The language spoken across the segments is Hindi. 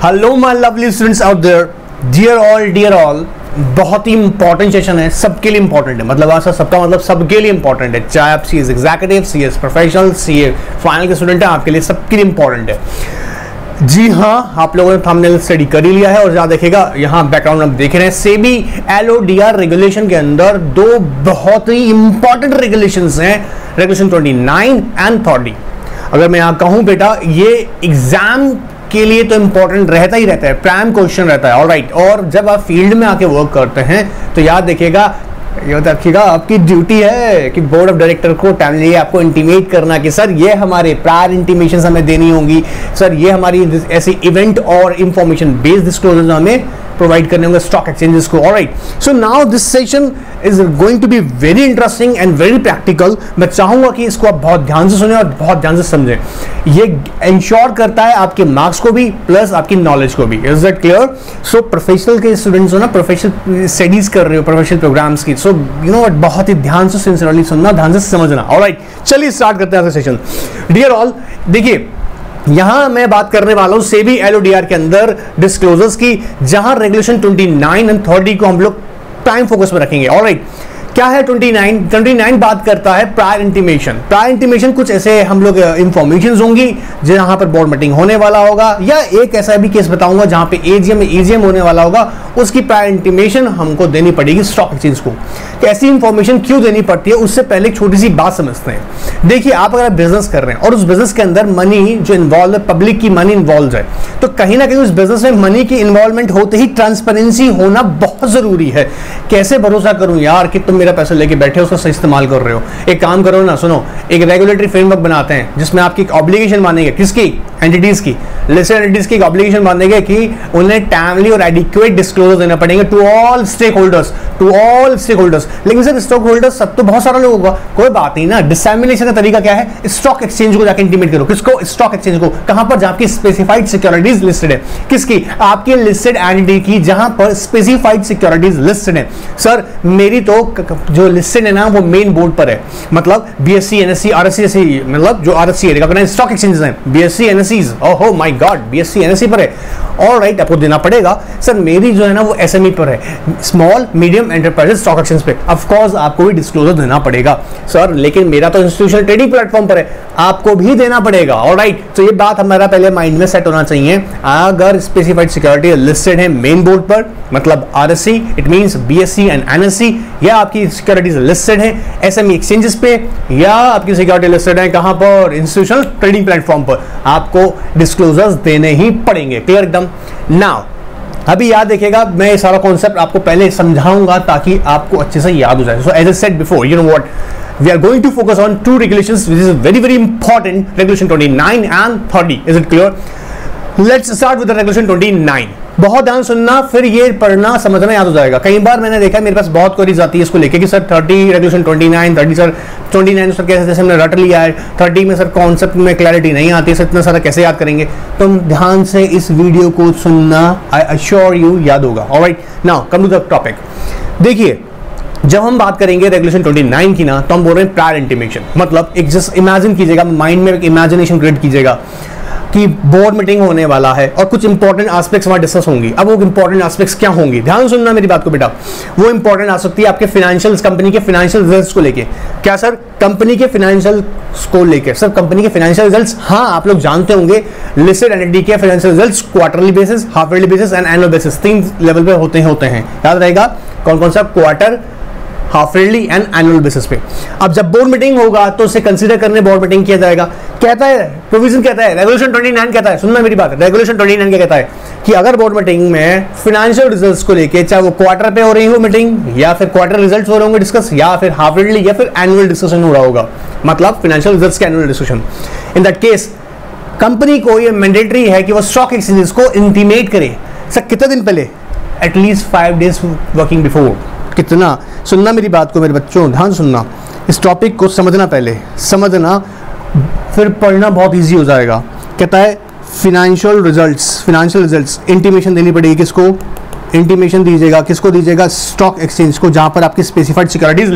Hello my lovely students out there, dear all, बहुत ही इंपॉर्टेंट सेशन है, सबके लिए इंपॉर्टेंट है। मतलब ऐसा सबका मतलब सबके लिए इंपॉर्टेंट है, चाहे आप CS executive, CS professional, CA final के स्टूडेंट हैं, आपके लिए सबके लिए इंपॉर्टेंट है। जी हाँ, आप लोगों ने थंबनेल स्टडी कर ही लिया है और जहाँ देखेगा यहाँ बैकग्राउंड में देख रहे हैं, सेबी एलओडीआर रेगुलेशन के अंदर दो बहुत ही इंपॉर्टेंट रेगुलेशंस हैं, रेगुलेशन 29 एंड 30। अगर मैं यहाँ कहूँ बेटा, ये एग्जाम के लिए तो इंपॉर्टेंट रहता ही रहता है, प्राइम क्वेश्चन रहता है, ऑलराइट। और जब आप फील्ड में आके वर्क करते हैं तो याद रखिएगा, आपकी ड्यूटी है कि बोर्ड ऑफ डायरेक्टर को टाइमली आपको इंटीमेट करना कि सर ये हमारे प्रायर इंटीमेशन हमें देनी होंगी, सर ये हमारी ऐसी इवेंट और इंफॉर्मेशन बेस्ड डिस्क्लोजर्स हमें प्रोवाइड करने होंगे स्टॉक एक्सचेंजेस को। Alright, so now this session is going to be very interesting and very practical. मैं चाहूंगा कि इसको आप बहुत ध्यान से सुने और बहुत ध्यान से समझें। ये इंश्योर करता है आपके मार्क्स को भी प्लस आपकी नॉलेज को भी। Is that clear? So professional के स्टूडेंट्स हो ना, प्रोफेशनल स्टडीज कर रहे हो प्रोफेशनल प्रोग्राम्स की, सो यू नो बहुत ही ध्यान से सिंसियरली सुनना, ध्यान से समझना। ऑलराइट, चलिए स्टार्ट करते हैं सेशन। डियर ऑल, देखिए यहां मैं बात करने वाला हूं सेबी एलओडीआर के अंदर डिस्क्लोजर्स की, जहां रेगुलेशन 29 एंड 30 को हम लोग टाइम फोकस में रखेंगे। ऑलराइट, क्या है 29 बात करता है प्रायर इंटीमेशन। प्रायर इंटीमेशन कुछ ऐसे हम लोग इंफॉर्मेशन होंगी जहां पर बोर्ड मीटिंग होने वाला होगा, या एक ऐसा भी केस बताऊंगा जहां पे एजीएम होने वाला होगा, उसकी प्रायर इंटीमेशन हमको देनी पड़ेगी स्टॉक एक्सचेंज को। ऐसी इंफॉर्मेशन क्यों देनी पड़ती है, उससे पहले एक छोटी सी बात समझते हैं। देखिए, आप अगर बिजनेस कर रहे हैं और उस बिजनेस के अंदर मनी जो इन्वॉल्व है, पब्लिक की मनी इन्वॉल्व है, तो कहीं ना कहीं उस बिजनेस में मनी की इन्वॉल्वमेंट होते ही ट्रांसपेरेंसी होना बहुत जरूरी है। कैसे भरोसा करूं यार कि तुम मेरा पैसा लेके बैठे हो, उसका सही इस्तेमाल कर रहे हो। एक काम करो ना, सुनो, एक रेगुलेटरी फ्रेमवर्क बनाते हैं जिसमें आपकी एक ऑब्लिगेशन मानेंगे, किसकी? एंटिटीज की, लिस्टेड एंटिटीज की ऑब्लिगेशन मानेंगे कि उन्हें टाइमली और एडिक्वेट डिस्क्लोजर देना पड़ेंगे टू ऑल स्टेक होल्डर्स। लेकिन सर स्टॉक होल्डर्स सब तो बहुत सारा लोग होगा, कोई बात नहीं ना। डिसएमिनेशन का तरीका क्या है? स्टॉक एक्सचेंज को जाकर इंटीमेट करो। किसको? स्टॉक एक्सचेंज को। कहां पर? जहां की स्पेसिफाइड सिक्योरिटीज लिस्टेड है। किसकी? आपकी लिस्टेड एंटिटी की, जहां पर स्पेसिफाइड सिक्योरिटीज लिस्टेड है। सर मेरी तो जो लिस्टेड है ना वो मेन बोर्ड पर है, मतलब बीएससी, एनएससी, आरएससी, ऐसी मतलब जो आरएससी है, रिकॉग्नाइज्ड स्टॉक एक्सचेंजेस हैं, बीएससी, एनएससीज, ओहो माय गॉड, बीएससी, एनएससी पर है। ऑलराइट, आपको देना पड़ेगा। सर मेरी जो है ना वो एसएमई पर है, small medium enterprises stock exchange पे। ऑफ कोर्स आपको भी डिस्क्लोजर देना पड़ेगा सर, लेकिन मेरा तो इंस्टीट्यूशनल ट्रेडिंग प्लेटफॉर्म पर है, आपको भी देना पड़ेगा। ऑलराइट, तो ये बात हमारा पहले माइंड में सेट होना चाहिए। अगर स्पेसिफाइड सिक्योरिटी लिस्टेड है मेन बोर्ड पर, मतलब RSC, it means BSc and NSC, या आपकी सिक्योरिटीज लिस्टेड है एसएमई एक्सचेंजेस पे, या आपकी सिक्योरिटी लिस्टेड है कहां पर? इंस्टीट्यूशनल ट्रेडिंग प्लेटफॉर्म पर, आपको डिस्क्लोजर्स देने ही पड़ेंगे। क्लियर एकदम? नाउ अभी याद देखिएगा, मैं ये सारा कॉन्सेप्ट आपको पहले समझाऊंगा ताकि आपको अच्छे से याद हो जाए। So as I said before, you know what, we are going to focus on two regulations which is very important, regulation 29 and 30. is it clear? Let's start with the regulation 29. बहुत ध्यान सुनना, फिर ये पढ़ना समझना याद हो जाएगा। कई बार मैंने देखा मेरे पास बहुत क्वेरीज आती है इसको लेके कि सर 30 रेगुलेशन 29, 30 सर 29 सर कैसे, जैसे हमने रट लिया है, 30 में सर कॉन्सेप्ट में क्लैरिटी नहीं आती, सर इतना सारा कैसे याद करेंगे। तुम ध्यान से इस वीडियो को सुनना, आई अश्योर यू याद होगा। Alright, now come to the topic. देखिए, जब हम बात करेंगे रेगुलेशन 29 की ना, तो हम बोल रहे हैं प्रायर इंटीमेशन। मतलब एक जस्ट इमेजिन कीजिएगा, माइंड में एक इमेजिनेशन क्रिएट कीजिएगा कि बोर्ड मीटिंग होने वाला है और कुछ इंपॉर्टेंट एस्पेक्ट्स वहां डिस्कस होंगी। अब वो इंपॉर्टेंट एस्पेक्ट्स क्या होंगी, ध्यान सुनना मेरी बात को बेटा। वो इंपॉर्टेंट आ सकती है आपके फाइनेंशियल्स, कंपनी के फाइनेंशियल रिजल्ट्स को लेके। क्या सर? कंपनी के फाइनेंशियल को लेके। सर कंपनी के फाइनेंशियल रिजल्ट्स, हाँ आप लोग जानते होंगे लिस्टेड एंटिटी के financial results quarterly basis, half yearly basis and annual basis, 3 level पे होते हैं। याद रहेगा कौन कौन सा? Quarter, half yearly and annual basis पे। अब जब बोर्ड मीटिंग होगा तो उसे कंसीडर करने बोर्ड मीटिंग किया जाएगा। कहता है प्रोविजन, कहता है रेगुलेशन 29 कहता है, सुनना मेरी बात, रेगुलेशन 29 क्या कहता है कि अगर बोर्ड मीटिंग में फाइनेंशियल रिजल्ट्स को लेके, चाहे वो क्वार्टर पे हो रही हो मीटिंग, या फिर क्वार्टर रिजल्ट्स हो रहे होंगे डिस्कस, या फिर हाफ ईयरली या फिर एनुअल डिस्कशन हो रहा होगा, मतलब फाइनेंशियल रिजल्ट्स के annual discussion, in that case company को ये मैंडेटरी है कि वो स्टॉक एक्सचेंजेस को इंटीमेट करे। सर कितने दिन पहले? At least 5 days working before. कितना? सुनना मेरी बात को मेरे बच्चों, ध्यान सुनना, इस टॉपिक को समझना, पहले समझना, फिर पढ़ना बहुत इजी हो जाएगा। कहता है फाइनेंशियल रिजल्ट्स इंटीमेशन देनी पड़ेगी। किसको इंटीमेशन दीजिएगा? किसको दीजिएगा? स्टॉक एक्सचेंज को, जहां पर आपकी स्पेसिफाइड सिक्योरिटीज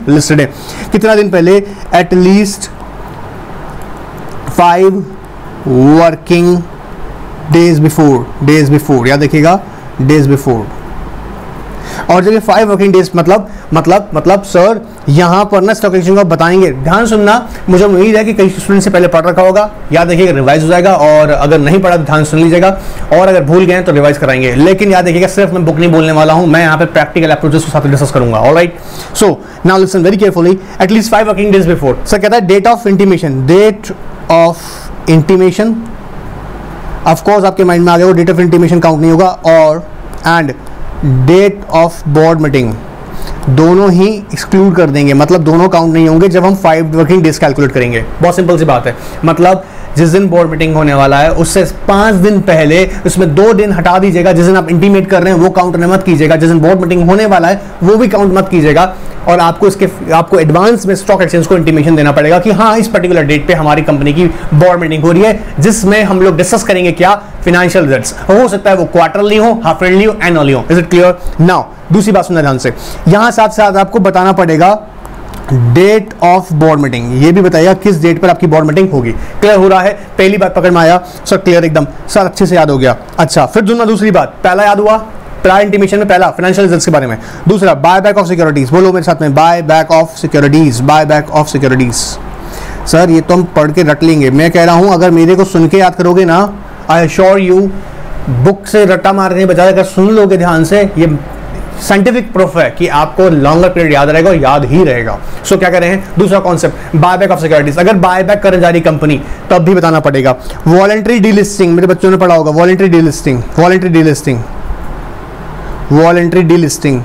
लिस्टेड है। कितना दिन पहले? एटलीस्ट 5 वर्किंग डेज बिफोर, याद देखिएगा डेज बिफोर। और जब ये 5 वर्किंग डेज मतलब सर यहाँ पर ना स्टॉक एक्सचेंज को बताएंगे, ध्यान सुनना, मुझे उम्मीद है कि कई स्टूडेंट से पहले पढ़ रखा होगा, याद रखिएगा रिवाइज हो जाएगा, और अगर नहीं पढ़ा तो ध्यान सुन लीजिएगा, और अगर भूल गए तो रिवाइज कराएंगे। लेकिन याद रखिएगा सिर्फ मैं बुक नहीं बोलने वाला हूँ, मैं यहाँ पे प्रैक्टिकल अप्रोचेस के साथ डिस्कस करूंगा। Alright, so now listen very carefully, at least 5 working days before. Sir कहता है date of intimation, of course आपके माइंड में आ गया वो डेट ऑफ इंटीमेशन काउंट नहीं होगा, और and date of board meeting, दोनों ही एक्सक्लूड कर देंगे, मतलब दोनों काउंट नहीं होंगे जब हम 5 वर्किंग डेज कैलकुलेट करेंगे। बहुत सिंपल सी बात है, मतलब जिस दिन बोर्ड मीटिंग होने वाला है उससे 5 दिन पहले उसमें 2 दिन हटा दीजिएगा, जिस दिन आप इंटीमेट कर रहे हैं वो काउंट मत कीजिएगा, जिस दिन बोर्ड मीटिंग होने वाला है वो भी काउंट मत कीजिएगा, और आपको एडवांस में स्टॉक एक्सचेंज को इंटीमेशन देना पड़ेगा कि हाँ इस पर्टिकुलर डेट पे हमारी कंपनी की बोर्ड मीटिंग हो रही है, जिसमें हम लोग डिस्कस करेंगे क्या, फाइनेंशियल रिजल्ट्स। हो सकता है वो क्वार्टरली हो, हाफ ईयरली हो, एनुअली हो। Is it clear? नाउ दूसरी बात सुनना ध्यान से, यहां साथ साथ आपको बताना पड़ेगा डेट ऑफ बोर्ड मीटिंग, ये भी बताइएगा किस डेट पर आपकी बोर्ड मीटिंग होगी। क्लियर हो रहा है? पहली बात पकड़ में आया सर, क्लियर एकदम सर, अच्छे से याद हो गया। अच्छा, फिर दूसरी बात, पहला याद हुआ प्रायर इंटीमेशन में, पहला फाइनेंशियल रिजल्ट्स के बारे में, दूसरा बाय बैक ऑफ सिक्योरिटीज, बोलो मेरे साथ में, buy back of securities, buy back of securities. Sir ये तो हम पढ़ के रट लेंगे, मैं कह रहा हूं अगर मेरे को सुन के याद करोगे ना, आई एश्योर यू, बुक से रट्टा मारने के बजाय अगर सुन लोगे ध्यान से, ये साइंटिफिक प्रूफ है कि आपको लॉन्गर पीरियड याद रहेगा और याद ही रहेगा। सो क्या कर रहे हैं, दूसरा concept buy back of securities, अगर बाय बैक करने जा रही कंपनी तब भी बताना पड़ेगा। वॉलंटरी डीलिस्टिंग, मेरे बच्चों ने पढ़ा होगा, वॉलंटरी डीलिस्टिंग,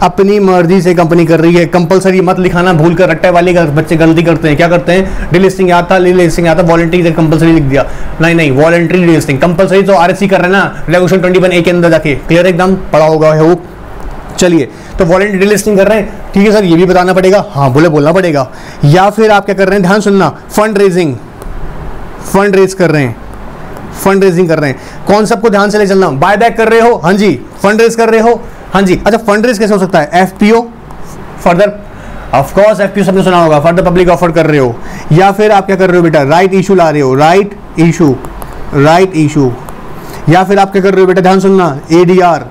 अपनी मर्जी से कंपनी कर रही है, कंपलसरी मत लिखाना भूल कर, रट्टे वाले बच्चे गलती करते हैं, क्या करते हैं, डिलिस्टिंग याद था, डिलिस्टिंग याद था, वॉलंटरी कंपलसरी लिख दिया, नहीं वॉलंटरी डिलिस्टिंग, कंपलसरी तो आरएससी कर रहे हैं ना रेगुलेशन 21A के अंदर जाके, क्लियर एकदम, पढ़ा होगा है वो। चलिए, तो वॉलंटरी डिलिस्टिंग कर रहे हैं, ठीक है सर, ये भी बताना पड़ेगा, हाँ बोलना पड़ेगा। या फिर आप क्या कर रहे हैं, ध्यान सुनना, फंड रेजिंग कर रहे हैं, फंड रेजिंग कर रहे हैं, कॉन्सेप्ट को ध्यान से ले चलना, बाय बैक कर रहे हो, हाँ जी, फंड रेज कर रहे हो, हाँ जी। अच्छा, फंड रेज कैसे हो सकता है, FPO, further of course FPO सबने सुना होगा, फर्दर पब्लिक ऑफर कर रहे हो, या फिर आप क्या कर रहे हो बेटा, राइट इशू ला रहे हो, राइट इशू, या फिर आप क्या कर रहे हो बेटा, ध्यान सुनना, एडीआर,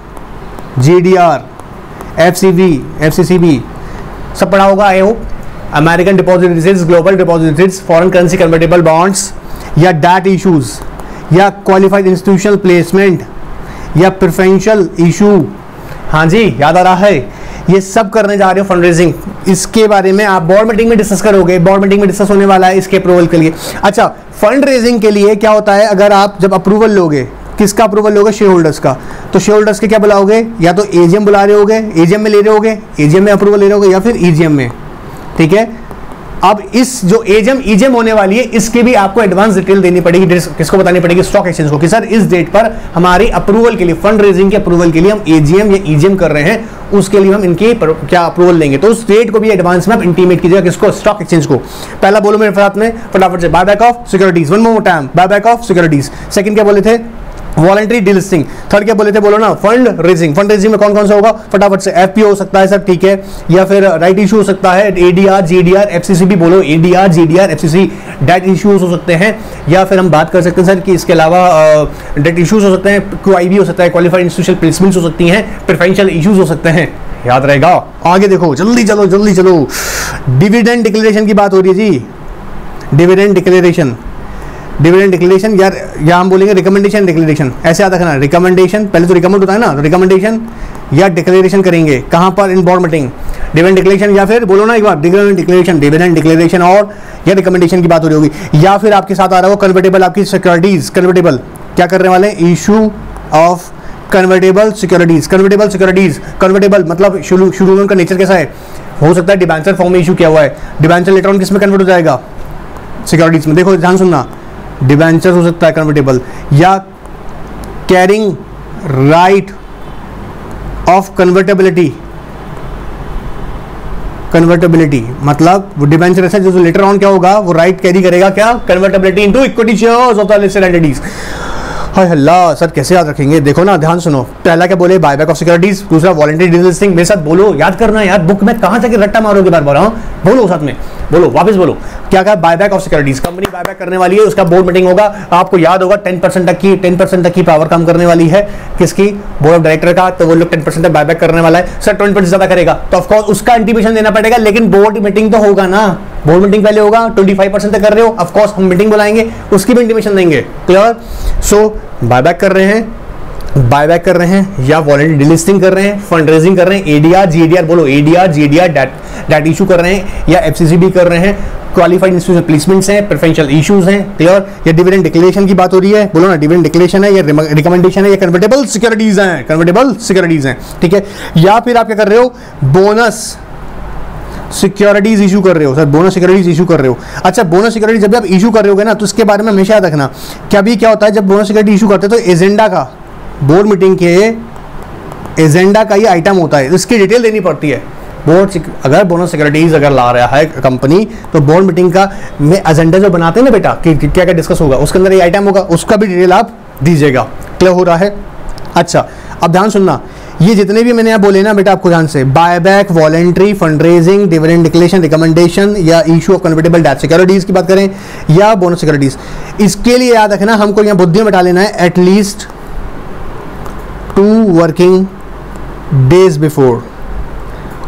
जीडीआर, एफसीसीबी, सब पढ़ा होगा, I hope. American deposit receipts, global deposit receipts, foreign currency convertible bonds, या डेट इशूज, या क्वालिफाइड इंस्टीट्यूशनल प्लेसमेंट, या प्रेफरेंशियल इशू, हाँ जी याद आ रहा है, ये सब करने जा रहे हो फंड रेजिंग। इसके बारे में आप बोर्ड मीटिंग में डिस्कस करोगे, बोर्ड मीटिंग में डिस्कस होने वाला है इसके अप्रूवल के लिए। अच्छा, फंड रेजिंग के लिए क्या होता है, अगर आप जब अप्रूवल लोगे, किसका अप्रूवल लोगे, शेयर होल्डर्स का, तो शेयर होल्डर्स के क्या बुलाओगे, या तो एजीएम बुला रहे होगे, एजीएम में ले रहे होगे, एजीएम में अप्रूवल ले रहे होगे, या फिर ईजीएम में, ठीक है। अब इस जो एजीएम होने वाली है, इसकी भी आपको एडवांस डिटेल देनी पड़ेगी, किसको बतानी पड़ेगी, स्टॉक एक्सचेंज को, कि सर इस डेट पर हमारी अप्रूवल के लिए, फंड रेजिंग के अप्रूवल के लिए हम एजीएम या ईजीएम कर रहे हैं, उसके लिए हम इनकी क्या अप्रूवल लेंगे, तो उस डेट को भी एडवांस में आप इंटीमेट कीजिएगा, किसको, स्टॉक एक्सचेंज को। पहला बोलो मेरे साथ में फटाफट से, buy back of securities, one more time, buy back of securities. Second क्या बोले थे, वॉलंटरी डिलिस्टिंग। थर्ड क्या बोले थे, बोलो ना, फंड रेजिंग। फंड रेजिंग में कौन कौन सा होगा, फटाफट से, एफपीओ हो सकता है सर, ठीक है, या फिर राइट इशू हो सकता है, एडीआर, जीडीआर, एफसीसी भी बोलो, ADR, GDR, FCC, debt issues हो सकते हैं, या फिर हम बात कर सकते हैं सर कि इसके अलावा डेट इश्यूज हो सकते हैं, क्यूआईबी हो सकता है, क्वालिफाइड इंस्टीट्यूशनल प्लेसमेंट्स हो सकती हैं, प्रेफरेंशियल इश्यूज हो सकते हैं, याद रहेगा। आगे देखो, जल्दी चलो, डिविडेंड डिक्लेरेशन की बात हो रही है जी, डिविडेंड डिक्लेरेशन, यार यहाँ हम बोलेंगे रिकमेंडेशन डिक्लेरेशन, ऐसे याद रखना, रिकमेंडेशन, पहले तो रिकमेंड होता है ना, तो रिकमेंडेशन या डिक्लेरेशन करेंगे, कहाँ पर, इन बोर्ड मीटिंग, डिविडेंड डिक्लेरेशन, या फिर बोलो ना एक बार, डिविडेंड डिक्लेरेशन और या रिकमेंडेशन की बात हो रही होगी। या फिर आपके साथ आ रहा हो कन्वर्टेबल, आपकी सिक्योरिटीज, कन्वर्टेबल क्या करने वाले हैं, issue of convertible securities, convertible मतलब शुरू में उनका नेचर कैसा है, हो सकता है डिबेंचर फॉर्म में इशू किया हुआ है, डिबेंचर लेटर ऑन किस में कन्वर्ट हो जाएगा, सिक्योरिटीज में। देखो ध्यान सुनना, डिबेंचर हो सकता है कन्वर्टेबल, या कैरिंग राइट ऑफ कन्वर्टेबिलिटी मतलब वो डिबेंचर ऐसा जो लेटर ऑन क्या होगा, वो राइट कैरी करेगा क्या, convertibility into equity shares of the listed entities. Hi hello sir कैसे याद रखेंगे? देखो ना, ध्यान सुनो, पहला क्या बोले, बायबैक ऑफ सिक्योरिटीज, दूसरा वॉलंटरी डिलिस्टिंग। मेरे साथ बोलो, याद करना यार, बुक में कहां जाके रट्टा मारोगे बार बार? हाँ बोलो, साथ में बोलो, वापस बोलो। क्या कहा? Buyback of securities, company buyback करने वाली है, उसका बोर्ड मीटिंग होगा। आपको याद होगा 10% तक की पावर काम करने वाली है किसकी? बोर्ड ऑफ डायरेक्टर का। तो वो लोग 10% तक बायबैक करने वाला है। सर 20% ज्यादा करेगा तो ऑफकोर्स उसका इंटीमेशन देना पड़ेगा, लेकिन बोर्ड मीटिंग तो होगा ना। बोर्ड मीटिंग पहले होगा। 25% तक कर रहे हो, ऑफकोर्स हम मीटिंग बुलाएंगे, उसकी भी इंटीमेशन देंगे। क्लियर? सो बायबैक कर रहे हैं या वॉलंटरी डिलिस्टिंग कर रहे हैं, फंड रेजिंग कर रहे हैं, एडीआर जीएडीआर, बोलो एडीआर जीएडीआर डेट इशू कर रहे हैं, या एफसीसीबी कर रहे हैं, क्वालिफाइड इंस्टीट्यूशन प्लेसमेंट्स हैं, प्रेफरेंशियल इश्यूज हैं। क्लियर? या डिविडेंड डिक्लेरेशन की बात हो रही है, बोलो ना डिविडेंड डिक्लेरेशन है, या रिकमेंडेशन है, या कन्वर्टेबल सिक्योरिटीज हैं, ठीक है? या फिर आप क्या कर रहे हो? बोनस सिक्योरिटीज इशू कर रहे हो। सर बोनस सिक्योरिटीज इशू कर रहे हो। अच्छा, बोनस सिक्योरिटी जब भी आप इशू कर रहे होगे ना, तो इसके बारे में हमेशा याद रखना। क्या होता है जब बोनस सिक्योरिटी इशू करते हैं तो एजेंडा का, बोर्ड मीटिंग के एजेंडा का ये आइटम होता है, इसकी डिटेल देनी पड़ती है। बोर्ड अगर बोनस सिक्योरिटीज अगर ला रहा है कंपनी, तो बोर्ड मीटिंग का में एजेंडा जो बनाते हैं ना बेटा कि क्या क्या डिस्कस होगा, उसके अंदर ये आइटम होगा, उसका भी डिटेल आप दीजिएगा। क्लियर हो रहा है? अच्छा, अब ध्यान सुनना, ये जितने भी मैंने यहाँ बोले ना बेटा, आपको ध्यान से, buyback, voluntary, fund raising, dividend declaration, recommendation, या issue of convertible debt securities की बात करें, या बोनस सिक्योरिटीज, इसके लिए याद रखना हमको यहाँ बुद्धि में बैठा लेना है एटलीस्ट 2 वर्किंग डेज बिफोर।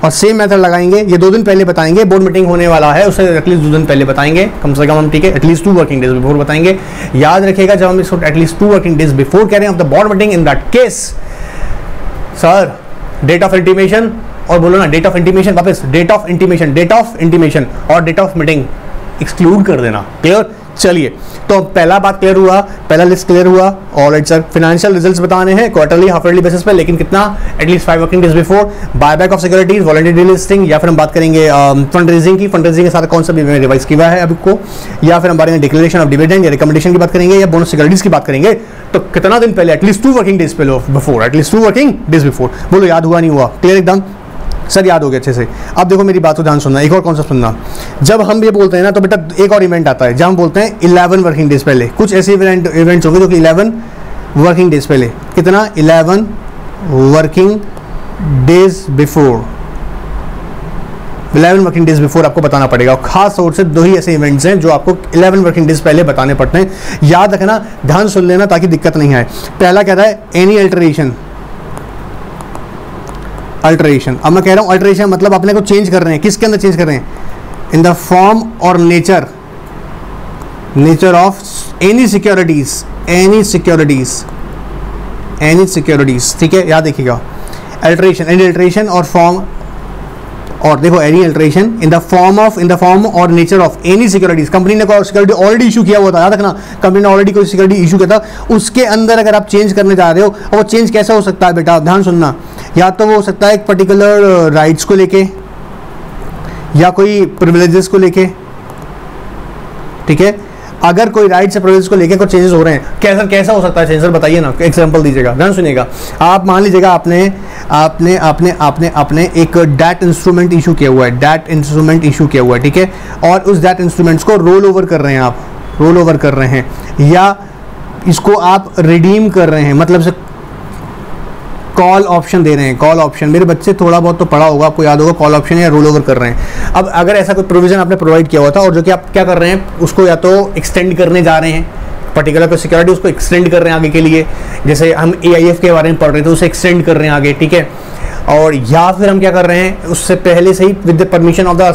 और सेम मेथड लगाएंगे, ये 2 दिन पहले बताएंगे, बोर्ड मीटिंग होने वाला है उससे एटलीस्ट 2 दिन पहले बताएंगे कम से कम हम, ठीक है? एटलीस्ट 2 वर्किंग डेज बिफोर बताएंगे। याद रखिएगा जब हम इसको एटलीस्ट 2 वर्किंग डेज बिफोर कह रहे हैं of the board meeting, in that case sir date of intimation, और बोलो ना डेट ऑफ इंटीमेशन, वापस डेट ऑफ इंटीमेशन और डेट ऑफ मीटिंग एक्सक्लूड कर देना। क्लियर? चलिए, तो पहला बात क्लियर हुआ, पहला लिस्ट क्लियर हुआ। ऑलराइट सर, फाइनेंशियल रिजल्ट्स बताने हैं क्वार्टरली, हाफ ईयरली बेसिस पे, लेकिन कितना? At least 5 working days before. Buyback of securities, voluntary delisting, या फिर हम बात करेंगे फंड रेजिंग की। फंड रेजिंग के साथ कौन सा भी मैंने रिवाइज किया है अभी को, या फिर हम बात करेंगे डिक्लेरेशन ऑफ डिविडेंड या रिकमेंडेशन की बात करेंगे, या बोनस सिक्योरिटीज की बात करेंगे। तो कितना दिन पहले? At least 2 working days before, at least 2 working days before. बोलो याद हुआ नहीं हुआ? क्लियर एकदम? सर याद हो गया अच्छे से। अब देखो मेरी बात को ध्यान सुनना, एक और कॉन्सेप्ट सुनना। जब हम ये बोलते हैं ना, तो बेटा एक और इवेंट आता है जब हम बोलते हैं 11 वर्किंग डेज पहले। कुछ ऐसे इवेंट्स होंगे जो कि 11 वर्किंग डेज पहले, कितना? 11 working days before, 11 working days before आपको बताना पड़ेगा। और खास तौर से 2 ही ऐसे इवेंट्स हैं जो आपको 11 वर्किंग डेज पहले बताने पड़ते हैं। याद रखना, ध्यान सुन लेना ताकि दिक्कत नहीं आए। पहला कहता है एनी अल्टरेशन। अब मैं कह रहा हूं अल्टरेशन मतलब अपने को चेंज कर रहे हैं, किसके अंदर चेंज कर रहे हैं? इन द फॉर्म और नेचर ऑफ एनी सिक्योरिटीज, ठीक है? याद देखिएगा, एनी अल्टरेशन और फॉर्म, और देखो any alteration in the form और nature of any securities. Company ने कोई सिक्योरिटी ऑलरेडी इशू किया हुआ था, याद रखना, कंपनी ने ऑलरेडी कोई सिक्योरिटी इशू किया था, उसके अंदर अगर आप चेंज करने जा रहे हो, और वो चेंज कैसा हो सकता है बेटा? ध्यान सुनना, या तो वो हो सकता है एक पर्टिकुलर राइट्स को लेके, या कोई प्रिविलेजेस को लेके, ठीक है? अगर कोई राइट्स या प्रिविलेज को लेके कुछ चेंजेस हो रहे हैं, कैसा हो सकता है चेंजेस? बताइए ना, एग्जांपल दीजिएगा, ध्यान सुनिएगा। आप मान लीजिएगा आपने एक डेट इंस्ट्रूमेंट इशू किया हुआ है, ठीक है? और उस डेट इंस्ट्रूमेंट्स को रोल ओवर कर रहे हैं, या इसको आप रिडीम कर रहे हैं, मतलब से कॉल ऑप्शन दे रहे हैं। कॉल ऑप्शन, मेरे बच्चे थोड़ा बहुत तो पढ़ा होगा, आपको याद होगा, कॉल ऑप्शन या रोल ओवर कर रहे हैं। अब अगर ऐसा कोई प्रोविजन आपने प्रोवाइड किया हुआ था और जो कि आप क्या कर रहे हैं, उसको या तो एक्सटेंड करने जा रहे हैं, पर्टिकुलर कोई सिक्योरिटी उसको एक्सटेंड कर रहे हैं आगे के लिए, जैसे हम AIF के बारे में पढ़ रहे थे, उसे एक्सटेंड कर रहे हैं आगे, ठीक है? और या फिर हम क्या कर रहे हैं, उससे पहले से ही with the permission of the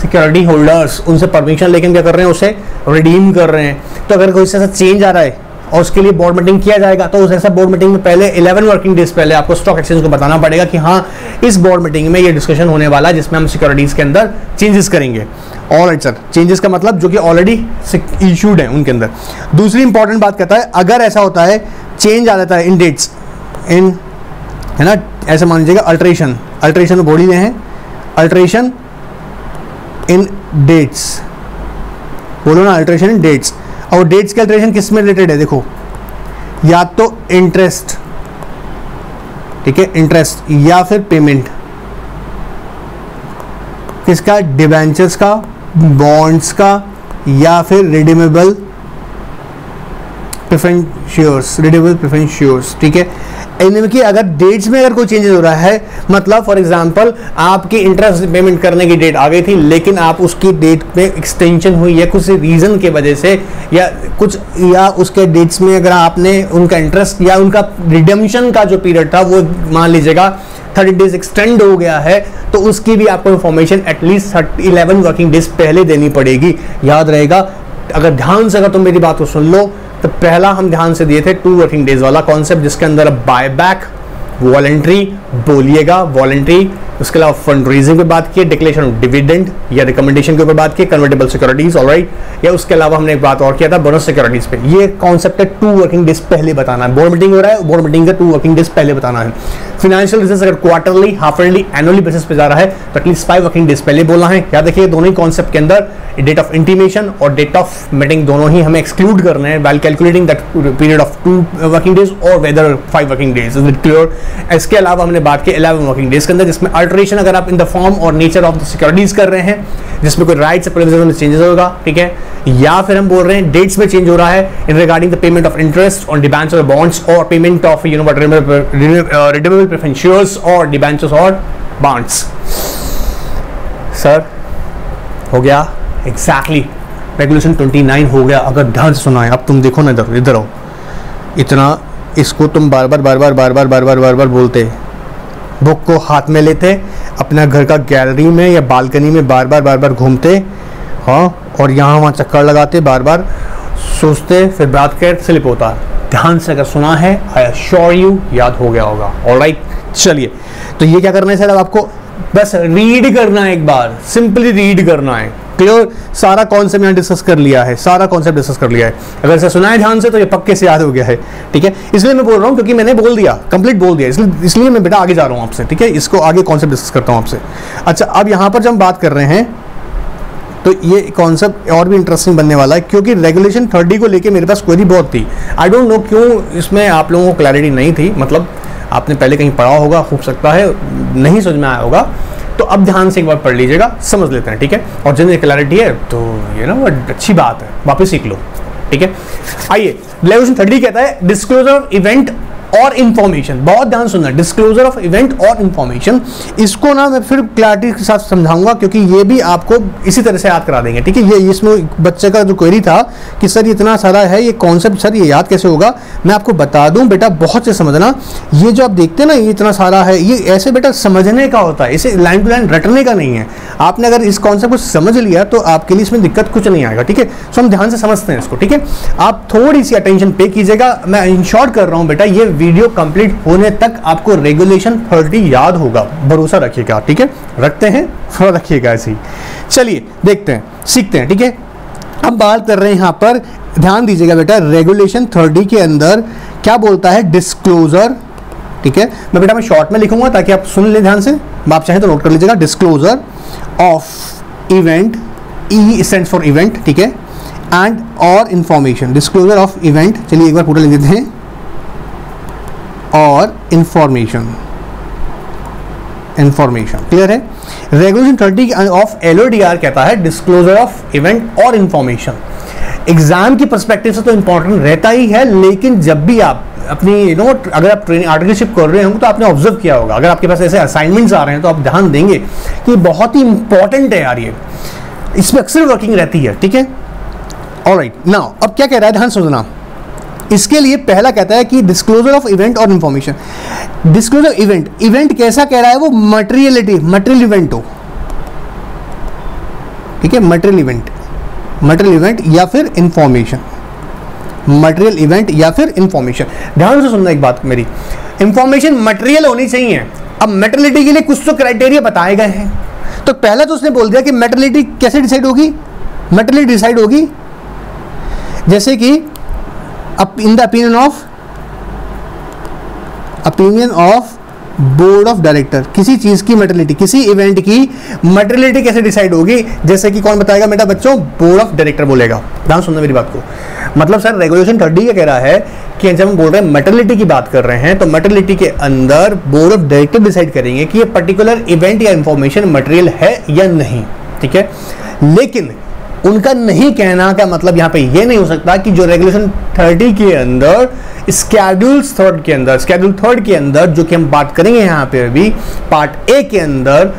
security holders, उनसे परमिशन लेकर क्या कर रहे हैं, उसे रिडीम कर रहे हैं। तो अगर कोई ऐसा चेंज आ रहा है और उसके लिए बोर्ड मीटिंग किया जाएगा, तो उस ऐसा बोर्ड मीटिंग में पहले 11 वर्किंग डेज पहले आपको स्टॉक एक्सचेंज को बताना पड़ेगा कि हाँ, इस बोर्ड मीटिंग में ये डिस्कशन होने वाला है जिसमें हम सिक्योरिटीज के अंदर चेंजेस करेंगे। ऑलराइट सर, चेंजेस का मतलब जो कि ऑलरेडी इशूड है उनके अंदर। दूसरी इंपॉर्टेंट बात कहता है, अगर ऐसा होता है चेंज आ जाता है इन डेट्स, इन, है ना, ऐसे मान लीजिएगा अल्टरेशन बॉडी में है, अल्टरेशन इन डेट्स, बोलो ना अल्टरेशन इन डेट्स। और डेट्स के अल्टरेशन किस में रिलेटेड है? देखो, या तो इंटरेस्ट, ठीक है, इंटरेस्ट, या फिर पेमेंट किसका? डिबेंचर्स का, बॉन्ड्स का, या फिर redeemable preference shares, redeemable preference shares, ठीक है। इनकी अगर डेट्स में अगर कोई चेंजेस हो रहा है, मतलब फॉर एग्जांपल आपकी इंटरेस्ट पेमेंट करने की डेट आ गई थी लेकिन आप उसकी डेट में एक्सटेंशन हुई है कुछ रीज़न के वजह से, या उसके डेट्स में अगर आपने उनका इंटरेस्ट या उनका रिडेम्पशन का जो पीरियड था वो मान लीजिएगा 30 डेज एक्सटेंड हो गया है, तो उसकी भी आपको इन्फॉर्मेशन एटलीस्ट 11 वर्किंग डेज पहले देनी पड़ेगी। याद रहेगा, अगर ध्यान से अगर तुम मेरी बात को सुन लो तो पहला हम ध्यान से दिए थे 2 वर्किंग डेज वाला कॉन्सेप्ट, जिसके अंदर बाय बैक, वॉलंटरी, बोलिएगा वॉलंटरी, उसके अलावा फंड रेजिंग पे बात की, डिक्लेरेशन ऑफ डिविडेंड या रिकमेंडेशन के ऊपर बात की, कन्वर्टेबल सिक्योरिटीज, ऑलराइट, या उसके अलावा हमने एक बात और किया था बोनस सिक्योरिटीज पे। ये कॉन्सेप्ट है 2 वर्किंग डेज पहले बताना है। बोर्ड मीटिंग हो रहा है, बोर्ड मीटिंग का 2 वर्किंग डेज पहले बताना है। फाइनेंशियल रिजल्ट्स अगर quarterly, half yearly, annually basis पे जा रहा है तो एटलीस्ट 5 वर्किंग डेज पहले बोलना है। याद रखिए दोनों ही कॉन्सेप्ट के अंदर डेट ऑफ इंटीमेशन और डेट ऑफ मीटिंग दोनों ही हमें एक्सक्लूड करने हैं while calculating that period of 2 working days और whether 5 working days. Is it clear? इसके अलावा हमने बात की 11 वर्किंग डेज के अंदर, जिसमें अल्टरेशन अगर आप इन द फॉर्म और नेचर ऑफ द सिक्योरिटीज कर रहे हैं, जिसमें कोई राइट्स या प्रोविजन में चेंजेस होगा, ठीक है, या फिर हम बोल रहे हैं डेट्स में चेंज हो रहा है इन regarding the payment of interest on debenture और बॉन्ड्स और payment of redeemable preference shares और डिबेंचर्स और बॉन्ड्स। सर हो गया एग्जैक्टली रेगुलेशन 29 हो गया। अगर ध्यान से सुना है, अब तुम देखो ना, इधर आओ, इतना इसको तुम बार बार बोलते, बुक को हाथ में लेते, अपना घर का गैलरी में या बालकनी में बार बार घूमते, हाँ, और यहाँ वहाँ चक्कर लगाते, बार बार सोचते, फिर बात कर स्लिप होता। ध्यान से अगर सुना है, आई एश्योर यू याद हो गया होगा। ऑलराइट, चलिए, तो ये क्या करना है सर, अब आपको बस रीड करना है, एक बार सिंपली रीड करना है। क्लियर? सारा कॉन्सेप्ट यहाँ डिस्कस कर लिया है, सारा कॉन्सेप्ट डिस्कस कर लिया है। अगर इसे सुना है ध्यान से तो ये पक्के से याद हो गया है, ठीक है। इसलिए मैं बोल रहा हूँ क्योंकि मैंने बोल दिया, कंप्लीट बोल दिया, इसलिए मैं बेटा आगे जा रहा हूँ आपसे, ठीक है। इसको आगे कॉन्सेप्ट डिस्कस करता हूँ आपसे। अच्छा, अब यहाँ पर जब हम बात कर रहे हैं तो ये कॉन्सेप्ट और भी इंटरेस्टिंग बनने वाला है, क्योंकि रेगुलेशन 30 को लेके मेरे पास क्वेरी बहुत थी। आई डोंट नो क्यों इसमें आप लोगों को क्लैरिटी नहीं थी, मतलब आपने पहले कहीं पढ़ा होगा, हो सकता है नहीं समझ में आया होगा, तो अब ध्यान से एक बार पढ़ लीजिएगा, समझ लेते हैं, ठीक है। और जिन्हें क्लैरिटी है तो ये ना वो अच्छी बात है, वापस सीख लो, ठीक है। आइए, रेगुलेशन 30 कहता है डिस्क्लोजर ऑफ इवेंट और इंफॉर्मेशन। बहुत ध्यान सुनना, डिस्क्लोजर ऑफ इवेंट और इंफॉर्मेशन, इसको ना मैं फिर क्लैरिटी के साथ समझाऊंगा, क्योंकि ये भी आपको इसी तरह से याद करा देंगे, ठीक है। ये इसमें बच्चे का जो क्वेरी था कि सर ये इतना सारा है, ये कॉन्सेप्ट सर ये याद कैसे होगा, मैं आपको बता दूं बेटा, बहुत से समझना। ये जो आप देखते हैं ना, ये इतना सारा है, ये ऐसे बेटा समझने का होता है, इसे लाइन टू लाइन रटने का नहीं है। आपने अगर इस कॉन्सेप्ट को समझ लिया तो आपके लिए इसमें दिक्कत कुछ नहीं आएगा, ठीक है। सो हम ध्यान से समझते हैं इसको, ठीक है। आप थोड़ी सी अटेंशन पे कीजिएगा, मैं इन शॉर्ट कर रहा हूं बेटा, ये वीडियो कंप्लीट होने तक आपको रेगुलेशन 30 याद होगा, भरोसा रखिएगा, ठीक है। रखते हैं, थोड़ा रखिएगा ऐसे ही। चलिए देखते हैं, सीखते हैं, ठीक है। अब बात कर रहे हैं यहाँ पर, ध्यान दीजिएगा बेटा, रेगुलेशन 30 के अंदर क्या बोलता है, डिस्क्लोजर, ठीक है। मैं बेटा मैं शॉर्ट में लिखूंगा ताकि आप सुन लें ध्यान से, आप चाहें तो नोट कर लीजिएगा। Disclosure of event, E stands for event, ठीक है, एंड और इंफॉर्मेशन। डिस्क्लोजर ऑफ इवेंट, चलिए एक बार पूरा लिख देते हैं, और इंफॉर्मेशन, क्लियर है। रेगुलेशन 30 ऑफ एलओडीआर कहता है डिस्क्लोजर ऑफ इवेंट और इंफॉर्मेशन। एग्जाम की पर्सपेक्टिव से तो इंपॉर्टेंट रहता ही है, लेकिन जब भी आप अपनी अगर आप ट्रेनिंग आर्टिकलशिप कर रहे होंगे तो आपने ऑब्जर्व किया होगा, अगर आपके पास ऐसे असाइनमेंट्स आ रहे हैं तो आप ध्यान देंगे कि बहुत ही इंपॉर्टेंट है यार, ये इसमें अक्सर वर्किंग रहती है, ठीक है। ऑलराइट, नाउ अब क्या कह रहा है, ध्यान सुनना। इसके लिए पहला कहता है कि डिस्क्लोजर ऑफ इवेंट और इंफॉर्मेशन। डिस्क्लोजर इवेंट कैसा कह रहा है, वो मटेरियल इवेंट हो, ठीक है। मटेरियल इवेंट या फिर इंफॉर्मेशन, मटेरियल इवेंट या फिर इंफॉर्मेशन। ध्यान से सुनना एक बात मेरी, इंफॉर्मेशन मटेरियल होनी चाहिए। अब मटेरियलिटी के लिए कुछ तो क्राइटेरिया बताए गए हैं, तो पहला तो उसने बोल दिया कि मटेरियलिटी कैसे डिसाइड होगी, मटेरियलिटी डिसाइड होगी जैसे कि in the opinion of board of director. किसी चीज की मटेरियलिटी, किसी इवेंट की मटेरियलिटी कैसे डिसाइड होगी, जैसे कि कौन बताएगा बेटा बच्चों, बोर्ड ऑफ डायरेक्टर बोलेगा। ध्यान सुनना मेरी बात को, मतलब सर रेगुलेशन 30 क्या कह रहा है कि जब हम बोल रहे हैं मटेरियलिटी की बात कर रहे हैं, तो मटेरियलिटी के अंदर बोर्ड ऑफ डायरेक्टर डिसाइड करेंगे कि ये पर्टिकुलर इवेंट या इंफॉर्मेशन मटेरियल है या नहीं, ठीक है। लेकिन उनका नहीं कहना का मतलब यहाँ पे ये नहीं हो सकता कि जो रेगुलेशन 30 के अंदर शेड्यूल थर्ड के अंदर जो कि हम बात करेंगे यहाँ पे अभी पार्ट ए के अंदर,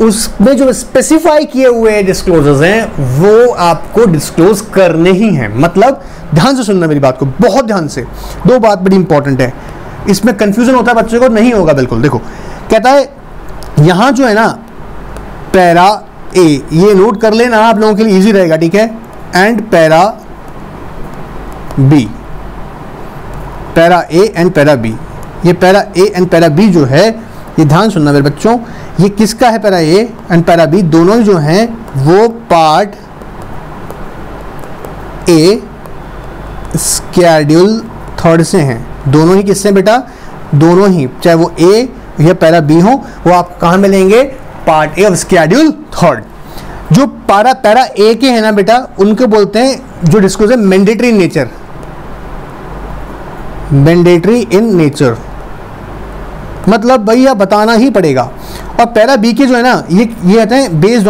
उसमें जो स्पेसिफाई किए हुए डिस्क्लोजर्स हैं वो आपको डिस्क्लोज करने ही हैं। मतलब ध्यान से सुनना मेरी बात को, बहुत ध्यान से, दो बात बड़ी इंपॉर्टेंट है, इसमें कंफ्यूजन होता है बच्चों को, नहीं होगा बिल्कुल। देखो कहता है यहां जो है ना पैरा ए, ये नोट कर लेना आप लोगों के लिए इजी रहेगा, ठीक है, and para B, para A and para B, ये para A and para B जो है, ये ध्यान सुनना मेरे बच्चों, ये किसका है, para A and para B दोनों जो हैं वो पार्ट ए शेड्यूल थर्ड से हैं, दोनों ही किससे बेटा, दोनों ही, चाहे वो ए या पैरा बी हो, वो आप कहाँ मिलेंगे, part A of schedule third. जो पैरा ए के हैं ना बेटा, उनको बोलते हैं जो disclosure mandatory nature, mandatory in nature, मतलब भैया बताना ही पड़ेगा। और पैरा बी के जो है ना, ये कहते हैं based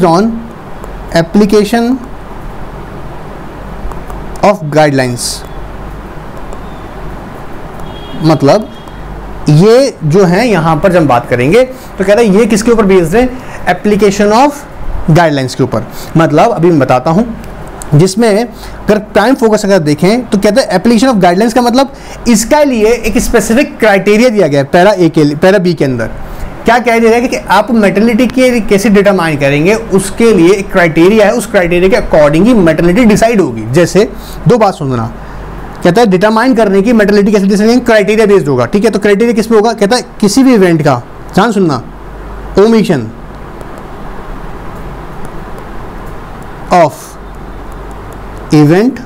on application of guidelines, मतलब ये जो है यहां पर जब बात करेंगे तो कह रहे हैं ये किसके ऊपर बेस्ड है, एप्लीकेशन ऑफ गाइडलाइंस के ऊपर। मतलब अभी मैं बताता हूं, जिसमें अगर टाइम फोकस अगर देखें तो कहते हैं एप्लीकेशन ऑफ गाइडलाइंस का मतलब इसका लिए एक स्पेसिफिक क्राइटेरिया दिया गया है पैरा ए के लिए, पैरा बी के अंदर क्या कह दिया है कि आप मैटरनिटी के कैसे डिटरमाइन करेंगे, उसके लिए एक क्राइटेरिया है, उस क्राइटेरिया के अकॉर्डिंग ही मैटरनिटी डिसाइड होगी। जैसे दो बात सुनना, कहता है डिटरमाइन करने की मैटरनिटी कैसे डिसाइड, क्राइटेरिया बेस्ड होगा, ठीक है, तो क्राइटेरिया किस पे होगा, कहता है किसी भी इवेंट का, ध्यान सुनना, ओमिशन ऑफ इवेंट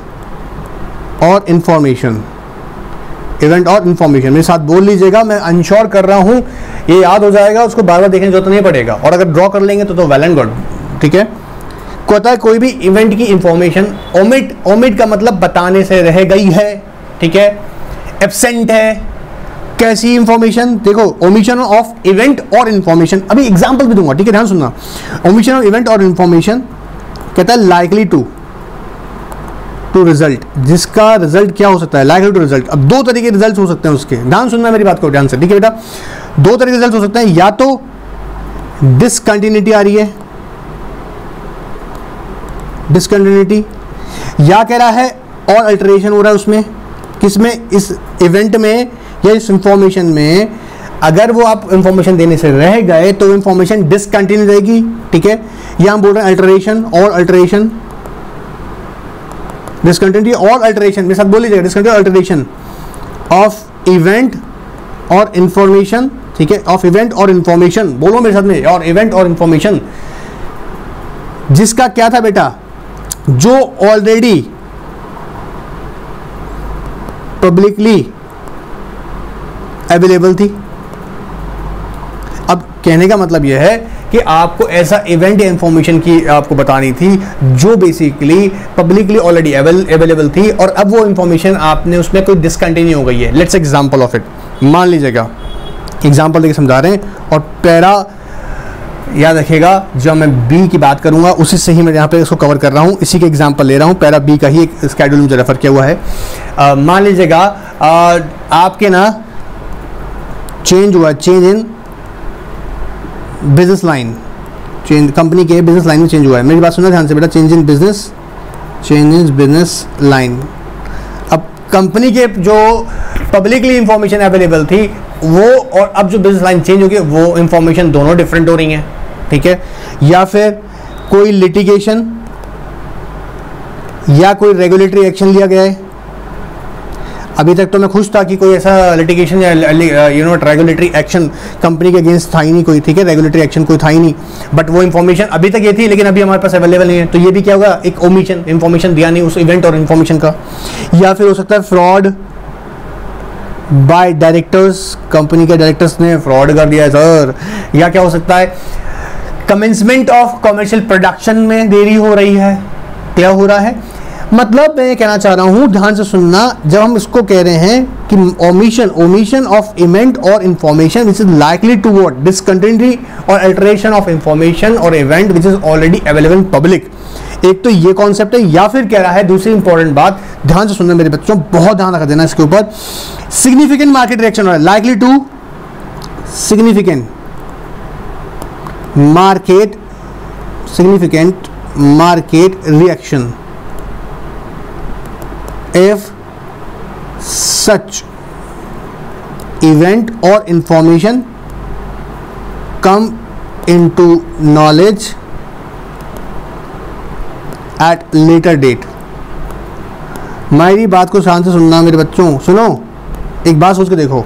और इंफॉर्मेशन, इवेंट और इंफॉर्मेशन मेरे साथ बोल लीजिएगा, मैं अनश्योर कर रहा हूं ये याद हो जाएगा, उसको बार बार देखने की जरूरत नहीं पड़ेगा, और अगर ड्रॉ कर लेंगे तो वेल एंड गुड, ठीक है। कहता है कोई भी इवेंट की इंफॉर्मेशन ओमिट का मतलब बताने से रह गई है, ठीक है, एब्सेंट है, कैसी इंफॉर्मेशन, देखो ओमिशन ऑफ इवेंट और इंफॉर्मेशन, अभी एग्जांपल भी दूंगा, ठीक है, ध्यान सुनना, ओमिशन ऑफ इवेंट और इंफॉर्मेशन, कहता है लाइकली टू रिजल्ट, जिसका रिजल्ट क्या हो सकता है, लाइकली टू रिजल्ट। अब दो तरीके रिजल्ट हो सकते हैं उसके, ध्यान सुनना मेरी बात को ध्यान से, ठीक है बेटा, दो तरीके रिजल्ट हो सकते हैं, या तो डिसकंटिन्यूटी आ रही है, डिसकंटिन्यूटी, या कह रहा है और अल्टरेशन हो रहा है उसमें, किसमें, इस इवेंट में या इस इंफॉर्मेशन में, अगर वो आप इंफॉर्मेशन देने से रह गए तो इंफॉर्मेशन डिसकंटिन्यू रहेगी, ठीक है, या हम बोल रहे हैं अल्टरेशन और अल्टरेशन, डिसकंटिन्यूटी और अल्टरेशन, मेरे साथ बोल लीजिएगा, डिसकंटिन्यूटी अल्टरेशन ऑफ इवेंट और इंफॉर्मेशन, ठीक है, ऑफ इवेंट और इंफॉर्मेशन, बोलो मेरे साथ में, और इवेंट और इंफॉर्मेशन, जिसका क्या था बेटा, जो ऑलरेडी पब्लिकली अवेलेबल थी। अब कहने का मतलब यह है कि आपको ऐसा इवेंट या इंफॉर्मेशन की आपको बतानी थी जो बेसिकली पब्लिकली ऑलरेडी अवेलेबल थी, और अब वो इंफॉर्मेशन आपने उसमें कोई डिसकंटिन्यू हो गई है। लेट्स एग्जांपल ऑफ इट, मान लीजिएगा एग्जांपल देके समझा रहे हैं, और पैरा याद रखिएगा जब मैं बी की बात करूंगा उसी से ही मैं यहाँ पे इसको कवर कर रहा हूँ, इसी के एग्जांपल ले रहा हूँ, पैरा बी का ही एक स्केड्यूल मुझे रेफर किया हुआ है। मान लीजिएगा आपके ना चेंज हुआ, change in business line, change company के बिजनेस लाइन में चेंज हुआ है, मेरी बात सुनना ध्यान से बेटा, चेंज इन बिजनेस लाइन। अब कंपनी के जो पब्लिकली इंफॉर्मेशन अवेलेबल थी वो, और अब जो बिजनेस लाइन चेंज हो गई वो इंफॉर्मेशन दोनों डिफरेंट हो रही हैं, ठीक है, या फिर कोई लिटिगेशन या कोई रेगुलेटरी एक्शन लिया गया है। अभी तक तो मैं खुश था कि कोई ऐसा लिटिगेशन या रेगुलेटरी एक्शन कंपनी के अगेंस्ट था ही नहीं कोई, ठीक है, रेगुलेटरी एक्शन कोई था ही नहीं, बट वो इंफॉर्मेशन अभी तक ये थी लेकिन अभी हमारे पास अवेलेबल नहीं है, तो ये भी क्या होगा, एक ओमिशन, इंफॉर्मेशन दिया नहीं उस इवेंट और इंफॉर्मेशन का। या फिर हो सकता है फ्रॉड बाय डायरेक्टर्स, कंपनी के डायरेक्टर्स ने फ्रॉड कर दिया है सर। या क्या हो सकता है, कमेंसमेंट ऑफ कमर्शियल प्रोडक्शन में देरी हो रही है, क्या हो रहा है, मतलब मैं कहना चाह रहा हूं, ध्यान से सुनना, जब हम इसको कह रहे हैं कि ओमिशन ऑफ इवेंट और information which is likely to what discontinuity और अल्टरेशन ऑफ इंफॉर्मेशन और event which is already available in public. एक तो ये कॉन्सेप्ट है, या फिर कह रहा है दूसरी इंपॉर्टेंट बात, ध्यान से सुनना मेरे बच्चों, बहुत ध्यान रख देना इसके ऊपर, सिग्निफिकेंट मार्केट रिएक्शन हो रहा है, likely to significant market reaction if such event or information come into knowledge at later date। मेरी बात को ध्यान से सुनना मेरे बच्चों, सुनो, एक बात सोच के देखो,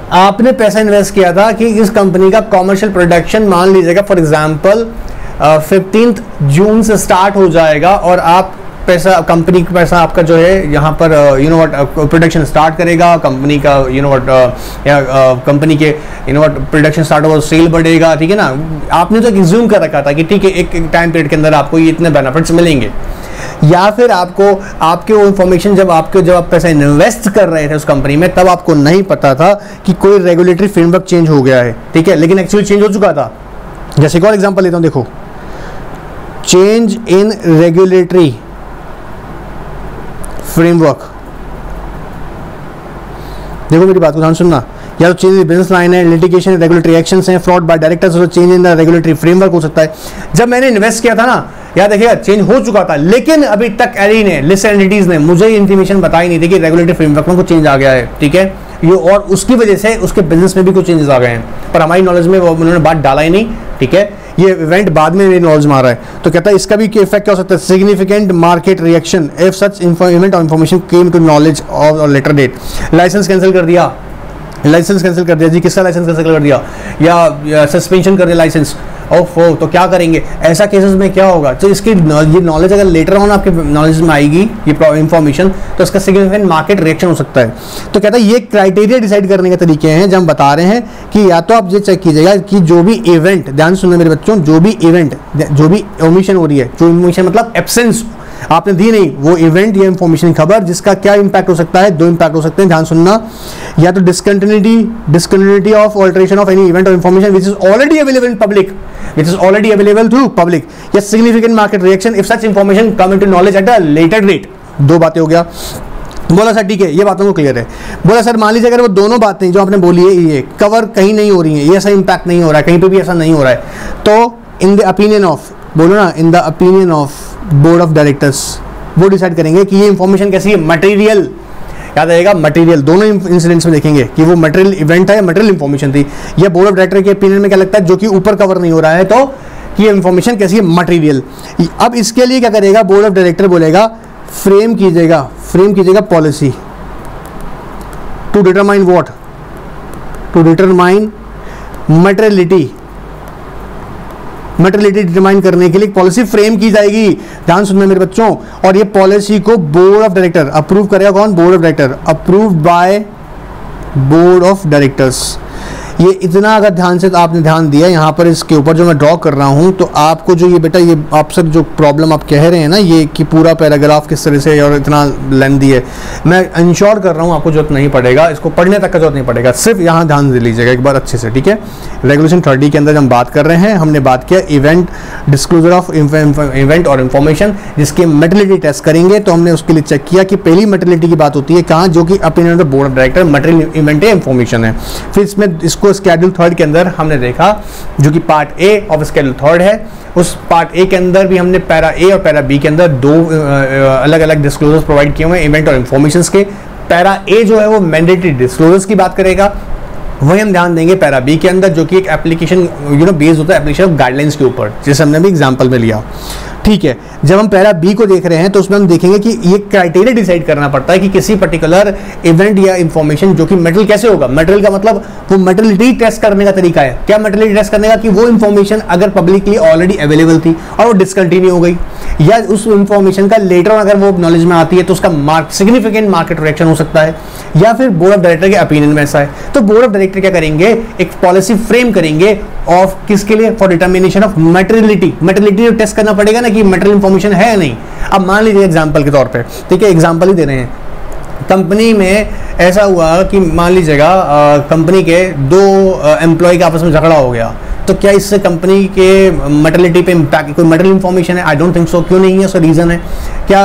आपने पैसा इन्वेस्ट किया था कि इस कंपनी का कॉमर्शियल प्रोडक्शन मान लीजिएगा फॉर एग्जांपल 15 जून से स्टार्ट हो जाएगा, और आप पैसा, कंपनी का पैसा आपका जो है यहाँ पर प्रोडक्शन स्टार्ट करेगा, कंपनी का कंपनी के प्रोडक्शन स्टार्ट होगा, सेल बढ़ेगा, ठीक है ना। आपने तो एज्यूम कर रखा था कि ठीक है एक टाइम पीरियड के अंदर आपको ये इतने बेनिफिट्स मिलेंगे, या फिर आपके वो इंफॉर्मेशन जब आप पैसा इन्वेस्ट कर रहे थे उस कंपनी में, तब आपको नहीं पता था कि कोई रेगुलेटरी फ्रेमवर्क चेंज हो गया है, ठीक है, लेकिन एक्चुअली चेंज हो चुका था। जैसे एक और एग्जांपल लेता हूं, देखो, चेंज इन रेगुलेटरी फ्रेमवर्क, देखो मेरी बात को ध्यान सुनना, या तो चेंज इन बिजनेस लाइन है, लिटिगेशन, रेगुलेटरी एक्शंस हैं, fraud bye directors, change in the regulatory framework हो सकता है। जब मैंने इन्वेस्ट किया था ना, याद देखिएगा, चेंज हो चुका था, लेकिन अभी तक एरी ने, लिस्ट एंटिटीज ने मुझे इन्फॉर्मेशन बताई नहीं थी कि रेगुलेटरी फ्रेमवर्क में कुछ चेंज आ गया है, ठीक है, ये, और उसकी वजह से उसके बिजनेस में भी कुछ चेंजेस आ गए हैं, पर हमारी नॉलेज में वो उन्होंने बात डाला ही नहीं, ठीक है, ये इवेंट बाद में मेरी नॉलेज में आ रहा है। तो कहता है इसका भी इफेक्ट क्या हो सकता है, significant market reaction if such event और information came to knowledge of later date. License cancel कर दिया, जी, किसका लाइसेंस कैंसिल कर दिया, या सस्पेंशन कर दिया लाइसेंस, ओफो, तो क्या करेंगे ऐसा केसेस में, क्या होगा। तो इसकी ये नॉलेज अगर लेटर ऑन आपके नॉलेज में आएगी, ये इंफॉर्मेशन, तो इसका सिग्निफिकेंट मार्केट रिएक्शन हो सकता है। तो कहता है ये क्राइटेरिया डिसाइड करने के तरीके हैं जब हम बता रहे हैं कि या तो आप ये चेक कीजिएगा कि जो भी इवेंट, ध्यान सुनना मेरे बच्चों, जो भी इवेंट, जो भी ओमिशन हो रही है, जो ओमिशन मतलब एब्सेंस आपने दी नहीं, वो इवेंट या इंफॉर्मेशन खबर, जिसका क्या इंपैक्ट हो सकता है, दो इंपैक्ट हो सकते हैं, ध्यान सुनना, या तो discontinuity of alteration of any event और information which is already available in public, which is already available to public, या significant market reaction if such information come into knowledge at a later date। दो बातें हो गया। बोला सर ठीक है, ये बातों को क्लियर है। बोला सर मान लीजिए अगर वो दोनों बातें जो आपने बोली है ये कवर कहीं नहीं हो रही है, ये ऐसा इंपैक्ट नहीं हो रहा है, कहीं पे भी ऐसा नहीं हो रहा है, तो इन द ओपिनियन ऑफ, बोलो ना, in the opinion of board of directors, वो डिसाइड करेंगे कि ये इंफॉर्मेशन कैसी है, मटेरियल, याद आएगा मटेरियल, दोनों इंसिडेंट्स में देखेंगे कि वो मटेरियल इवेंट है या मटेरियल इंफॉर्मेशन थी। या बोर्ड ऑफ डायरेक्टर के ओपिनियन में क्या लगता है, जो कि ऊपर कवर नहीं हो रहा है, तो ये इंफॉर्मेशन कैसी है, मटेरियल। अब इसके लिए क्या करेगा बोर्ड ऑफ डायरेक्टर, बोलेगा फ्रेम कीजिएगा policy to determine what, to determine materiality determine करने के लिए पॉलिसी फ्रेम की जाएगी। ध्यान सुनना मेरे बच्चों, और ये पॉलिसी को बोर्ड ऑफ डायरेक्टर अप्रूव करेगा, कौन, board of director, approved by board of directors. ये इतना अगर ध्यान से आपने ध्यान दिया यहाँ पर इसके ऊपर जो मैं ड्रॉ कर रहा हूँ, तो आपको जो ये बेटा, ये आपसे जो प्रॉब्लम आप कह रहे हैं ना, ये कि पूरा पैराग्राफ किस तरह से और इतना लेंथी है, मैं इंश्योर कर रहा हूँ आपको जरूरत नहीं पड़ेगा, इसको पढ़ने तक का जरूरत नहीं पड़ेगा, सिर्फ यहाँ ध्यान दे लीजिएगा एक बार अच्छे से, ठीक है। रेगुलेशन 30 के अंदर हम बात कर रहे हैं, हमने बात किया इवेंट, डिस्क्लोजर ऑफ इवेंट और इन्फॉर्मेशन, जिसके मटेरियलिटी टेस्ट करेंगे, तो हमने उसके लिए चेक किया कि पहली मटेरियलिटी की बात होती है कहाँ, जो कि opinion of board of director, material event है, इन्फॉर्मेशन है। फिर इसमें इसको स्केड्यूल 3 के अंदर हमने देखा, जो कि पार्ट ए ऑफ स्केड्यूल 3 है, उस पार्ट ए के अंदर भी हमने पैरा ए और पैरा बी के अंदर दो अलग अलग डिस्क्लोजर्स प्रोवाइड किए हुए हैं इवेंट और इन्फॉर्मेशंस के। पैरा ए जो है वो मैंडेटरी डिस्क्लोजर्स की बात करेगा, वही हम ध्यान देंगे पैरा बी के अंदर, जो कि एक एप्लीकेशन बेस्ड होता है एप्लीकेशन ऑफ गाइडलाइंस के ऊपर, जैसे हमने भी एग्जांपल में लिया, ठीक है। जब हम पैरा बी को देख रहे हैं तो उसमें हम देखेंगे कि ये क्राइटेरिया डिसाइड करना पड़ता है कि किसी पर्टिकुलर इवेंट या इंफॉर्मेशन जो कि मटेरियल कैसे होगा, मटेरियल का मतलब वो मटेरियलिटी टेस्ट करने का तरीका है, क्या मटेरियलिटी टेस्ट करने का, कि वो इंफॉर्मेशन अगर पब्लिकली ऑलरेडी अवेलेबल थी और वो डिसकंटिन्यू हो गई, या उस इंफॉर्मेशन का लेटर अगर वो नॉलेज में आती है तो उसका सिग्निफिकेंट मार्केट रिएक्शन हो सकता है, या फिर बोर्ड ऑफ डायरेक्टर के ओपिनियन में ऐसा है। तो बोर्ड ऑफ डायरेक्टर क्या करेंगे, एक पॉलिसी फ्रेम करेंगे ऑफ किसके लिए, for determination of materiality. Materiality test करना पड़ेगा ना कि मटेरियल इंफॉर्मेशन है या नहीं। अब मान लीजिए एग्जाम्पल के तौर पर, ठीक है, एग्जाम्पल ही दे रहे हैं, कंपनी में ऐसा हुआ कि मान लीजिएगा कंपनी के 2 एम्प्लॉय का आपस में झगड़ा हो गया, तो क्या इससे कंपनी के मटेरियलिटी पे इम्पैक्ट, कोई मटेरियल इंफॉर्मेशन है? I don't think so. क्यों नहीं है? उसका रीजन है क्या,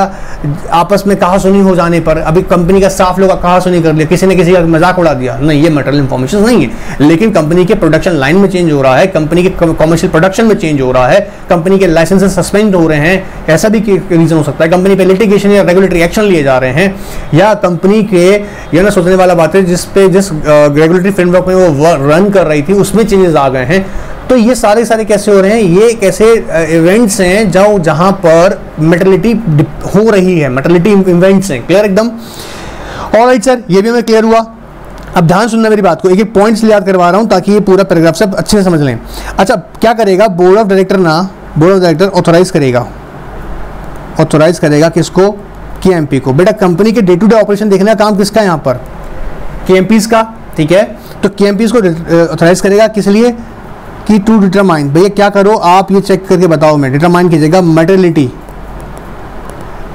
आपस में कहासुनी हो जाने पर, अभी कंपनी का स्टाफ लोग कहासुनी कर लिया, किसी ने किसी का मजाक उड़ा दिया, नहीं, ये मटेरियल इंफॉर्मेशन नहीं है। लेकिन कंपनी के प्रोडक्शन लाइन में चेंज हो रहा है, कंपनी के कमर्शियल प्रोडक्शन में चेंज हो रहा है, कंपनी के लाइसेंसेस सस्पेंड हो रहे हैं, ऐसा भी रीजन हो सकता है। कंपनी पे लिटिगेशन या रेगुलेटरी एक्शन लिए जा रहे हैं, या कंपनी के, ये ना सोचने वाला बात है, जिस रेगुलेटरी फ्रेमवर्क में वो रन कर रही थी उसमें चेंजेस आ गए हैं। तो ये सारे कैसे हो रहे हैं, ये कैसे इवेंट्स हैं जहां पर मटेरियलिटी हो रही है, मटेरियलिटी इवेंट्स हैं। क्लियर एकदम? ऑलराइट सर, ये भी हमें क्लियर हुआ। अब ध्यान सुनना मेरी बात को, एक एक पॉइंट्स याद करवा रहा हूं ताकि ये पूरा पैराग्राफ सब अच्छे से समझ लें। अच्छा, क्या करेगा बोर्ड ऑफ डायरेक्टर ऑथोराइज करेगा किसको, केएमपी को। बेटा कंपनी के डे टू डे ऑपरेशन देखने का काम किसका है यहाँ पर, केएमपीज का, ठीक है। तो केएमपीज को ऑथोराइज करेगा किस लिए, कि टू डिटरमाइन, भैया क्या करो आप ये चेक करके बताओ, मैं डिटरमाइन कीजिएगा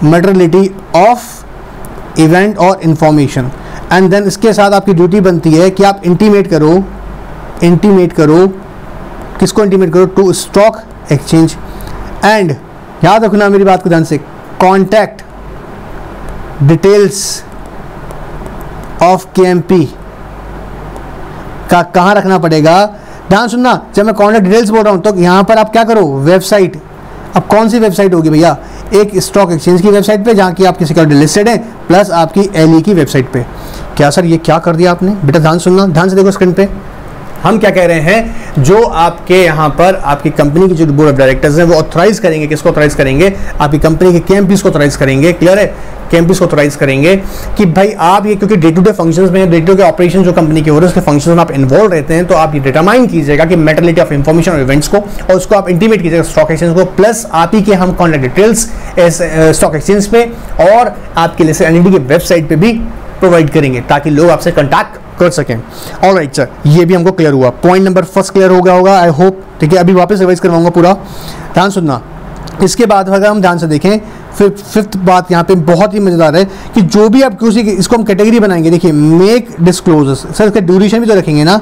मटेरियलिटी ऑफ इवेंट और इंफॉर्मेशन। एंड देन इसके साथ आपकी ड्यूटी बनती है कि आप इंटीमेट करो किसको, इंटीमेट करो टू स्टॉक एक्सचेंज। एंड याद रखना मेरी बात को ध्यान से, कॉन्टैक्ट डिटेल्स ऑफ केएमपी का कहाँ रखना पड़ेगा। ध्यान सुनना, जब मैं कॉन्टैक्ट डिटेल्स बोल रहा हूं तो यहां पर आप क्या करो, वेबसाइट। अब कौन सी वेबसाइट होगी भैया, एक स्टॉक एक्सचेंज की वेबसाइट पे जहां की आपकी सिक्योरिटी लिस्टेड है, प्लस आपकी एलई की वेबसाइट पे। क्या सर ये क्या कर दिया आपने, बेटा ध्यान सुनना, ध्यान से देखो स्क्रीन पे। हम क्या कह रहे हैं, जो आपके यहाँ पर आपकी कंपनी की जो बोर्ड ऑफ डायरेक्टर्स हैं वो ऑथराइज करेंगे, किसको ऑथराइज करेंगे, आपकी कंपनी के केएमपीज को ऑथराइज करेंगे। क्लियर है? केएमपीज को ऑथराइज करेंगे कि भाई आप ये, क्योंकि डे टू डे फंक्शंस में, डे टू डे ऑपरेशन जो कंपनी के हो रहे हैं उसके फंक्शंस में आप इन्वॉल्व रहते हैं, तो आप ये डिटरमाइन कीजिएगा कि मटेरियलिटी ऑफ इंफॉर्मेशन और इवेंट्स को, और उसको आप इंटीमेट कीजिएगा स्टॉक एक्सचेंज को, प्लस आप ही के हम कॉन्टैक्ट डिटेल्स स्टॉक एक्सचेंज पे और आपके लिए एनईडी की वेबसाइट पे भी प्रोवाइड करेंगे ताकि लोग आपसे कॉन्टैक्ट कर सकें। ऑलराइट सर, ये भी हमको क्लियर हुआ, पॉइंट नंबर फर्स्ट क्लियर हो गया होगा आई होप, ठीक है। अभी वापस रिवाइज करवाऊंगा पूरा, ध्यान सुनना। इसके बाद अगर हम ध्यान से देखें, फिर फिफ्थ बात यहाँ पे बहुत ही मजेदार है कि जो भी आप किसी, इसको हम कैटेगरी बनाएंगे, देखिए मेक डिस्क्लोजर्स, सर इसका ड्यूरेशन भी तो रखेंगे ना,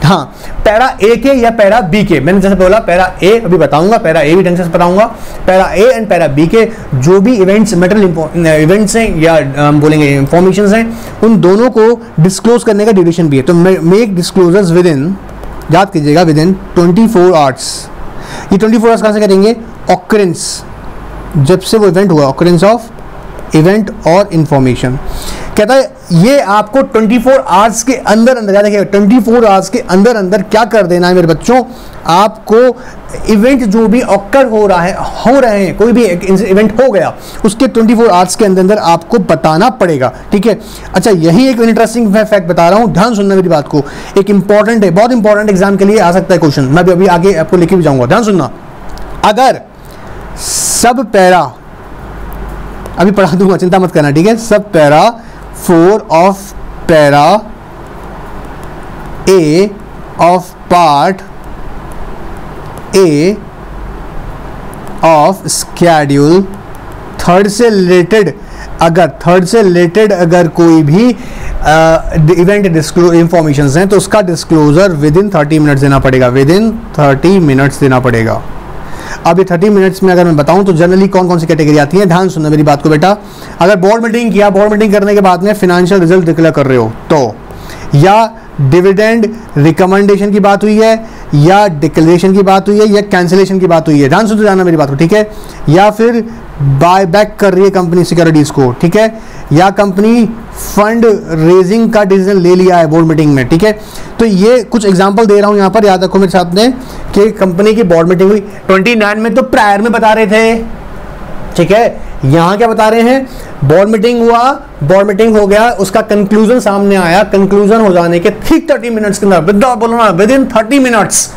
हाँ, पैरा ए के या पैरा बी के, मैंने जैसे बोला पैरा ए अभी बताऊंगा, पैरा ए भी ढंग से बताऊंगा, para A and para B के जो भी इवेंट्स, मटेरियल इवेंट्स हैं या हम बोलेंगे इंफॉर्मेशंस हैं, उन दोनों को डिस्क्लोज करने का ड्यूरेशन भी है। तो मेक डिस्क्लोजर्स विद इन, याद कीजिएगा, विद इन 24 आवर्स। ये 24 आवर्स कहाँ से करेंगे, ऑकरेंस, जब से वो इवेंट हुआ, ऑकरेंस ऑफ इवेंट और इंफॉर्मेशन। कहता है ये आपको 24 आवर्स के अंदर अंदर, देखिए 24 आवर्स के अंदर अंदर क्या कर देना है मेरे बच्चों, आपको इवेंट जो भी ऑकर हो रहे हैं, कोई भी इवेंट हो गया उसके 24 आवर्स के अंदर अंदर आपको बताना पड़ेगा, ठीक है। अच्छा, यही एक इंटरेस्टिंग फैक्ट बता रहा हूं, ध्यान सुनना मेरी बात को, एक इंपॉर्टेंट है, बहुत इंपॉर्टेंट, एग्जाम के लिए आ सकता है क्वेश्चन, मैं भी अभी आगे आपको लिखे भी जाऊंगा, ध्यान सुनना। अगर सब पैरा, अभी पढ़ा दूंगा, चिंता मत करना, ठीक है, सब para 4 of para A of part A of schedule third से रिलेटेड, अगर कोई भी इवेंट इंफॉर्मेशन हैं तो उसका डिस्क्लोजर विद इन 30 मिनट्स देना पड़ेगा, विद इन 30 मिनट्स देना पड़ेगा। अब ये 30 मिनट्स में अगर मैं बताऊं तो जनरली कौन कौन सी कैटेगरी आती है, ध्यान सुनना मेरी बात को बेटा। अगर बोर्ड मीटिंग किया, बोर्ड मीटिंग करने के बाद में फाइनेंशियल रिजल्ट डिक्लेयर कर रहे हो तो, या डिविडेंड रिकमेंडेशन की बात हुई है, या डिक्लेरेशन की बात हुई है, या कैंसिलेशन की बात हुई है, ध्यान सुनते जाना मेरी बात को, ठीक है, या फिर बाय बैक कर रही है कंपनी सिक्योरिटीज को, ठीक है, या कंपनी फंड रेजिंग का डिसीजन ले लिया है बोर्ड मीटिंग में, ठीक है। तो ये कुछ एग्जांपल दे रहा हूं यहां पर, याद रखो मेरे साथ में कि कंपनी की बोर्ड मीटिंग हुई 29 में, तो प्रायर में बता रहे थे, ठीक है। यहां क्या बता रहे हैं, बोर्ड मीटिंग हुआ, बोर्ड मीटिंग हो गया, उसका कंक्लूजन सामने आया, कंक्लूजन हो जाने के ठीक 30 मिनट्स के अंदर, with in 30 minutes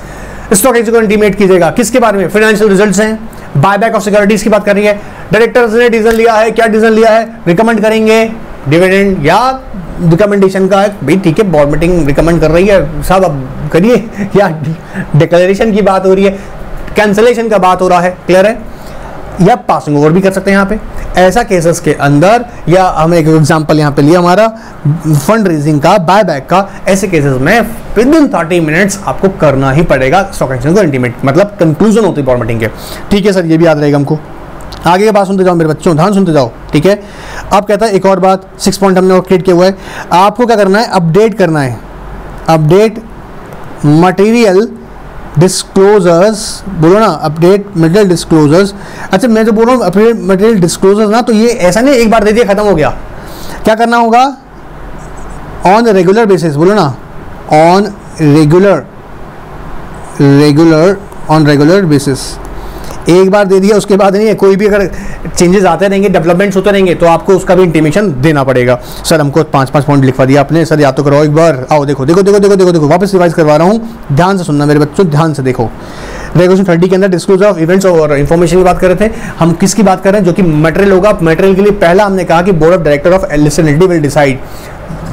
stock exchange को इंटीमेट कीजिएगा, किसके बारे में, फाइनेंशियल रिजल्ट्स हैं, बायबैक ऑफ सिक्योरिटीज की बात कर रही है, डायरेक्टर्स ने डिसीजन लिया है, क्या डिसीजन लिया है, रिकमेंड करेंगे डिविडेंड या रिकमेंडेशन का है, भाई ठीक है बोर्ड मीटिंग रिकमेंड कर रही है साहब अब करिए, या डिक्लेरेशन की बात हो रही है, कैंसलेशन का बात हो रहा है, क्लियर है, या पासिंग ओवर भी कर सकते हैं यहाँ पे ऐसा केसेस के अंदर, या हम एक एग्जांपल यहाँ पे लिया हमारा फंड रेजिंग का, बायबैक का, ऐसे केसेस में विद इन 30 मिनट्स आपको करना ही पड़ेगा स्टॉक एक्सचेंज को इंटीमेट, मतलब कंक्लूजन होती है बोर्ड मीटिंग के, ठीक है सर, ये भी याद रहेगा हमको। आगे की बात सुनते जाओ मेरे बच्चों, ध्यान सुनते जाओ, ठीक है। अब कहता है एक और बात, 6 पॉइंट हमने क्रिएट किया हुआ है, आपको क्या करना है, अपडेट करना है, अपडेट मटेरियल डिस्क्लोजर्स, बोलो ना, अपडेट मटेरियल डिस्क्लोजर्स। अच्छा मैं जो बोल रहा हूँ अपडेट मटेरियल डिस्क्लोजर्स ना, तो ये ऐसा नहीं एक बार दे दिया खत्म हो गया, क्या करना होगा, ऑन रेगुलर बेसिस, बोलो ना, ऑन रेगुलर बेसिस, एक बार दे दिया उसके बाद नहीं है, कोई भी अगर चेंजेस आते रहेंगे, डेवलपमेंट्स होते रहेंगे, तो आपको उसका भी इंटीमेशन देना पड़ेगा। सर हमको 5-5 पॉइंट लिखवा दिया आपने, सर याद तो करो एक बार, आओ देखो देखो देखो देखो देखो देखो, वापस रिवाइज करवा रहा हूँ, ध्यान से सुनना मेरे बच्चों, ध्यान से देखो। रेगुलेशन 30 के अंदर डिस्क्लोजर ऑफ इवेंट्स और इन्फॉर्मेशन की बात कर रहे थे, हम किसकी बात कर रहे हैं, जो कि मटेरियल होगा। मटेरियल के लिए पहला हमने कहा कि board of director of listed entity will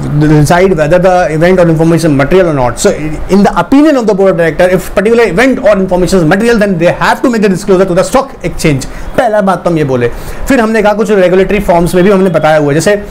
decide whether the event or information is material or not. So in the opinion of the board of director, if particular event or information is material, then they have to make the disclosure to the stock exchange. पहला बात तो हम ये बोले। फिर हमने कहा कुछ रेगुलेटरी फॉर्म्स में भी हमने बताया हुआ है, जैसे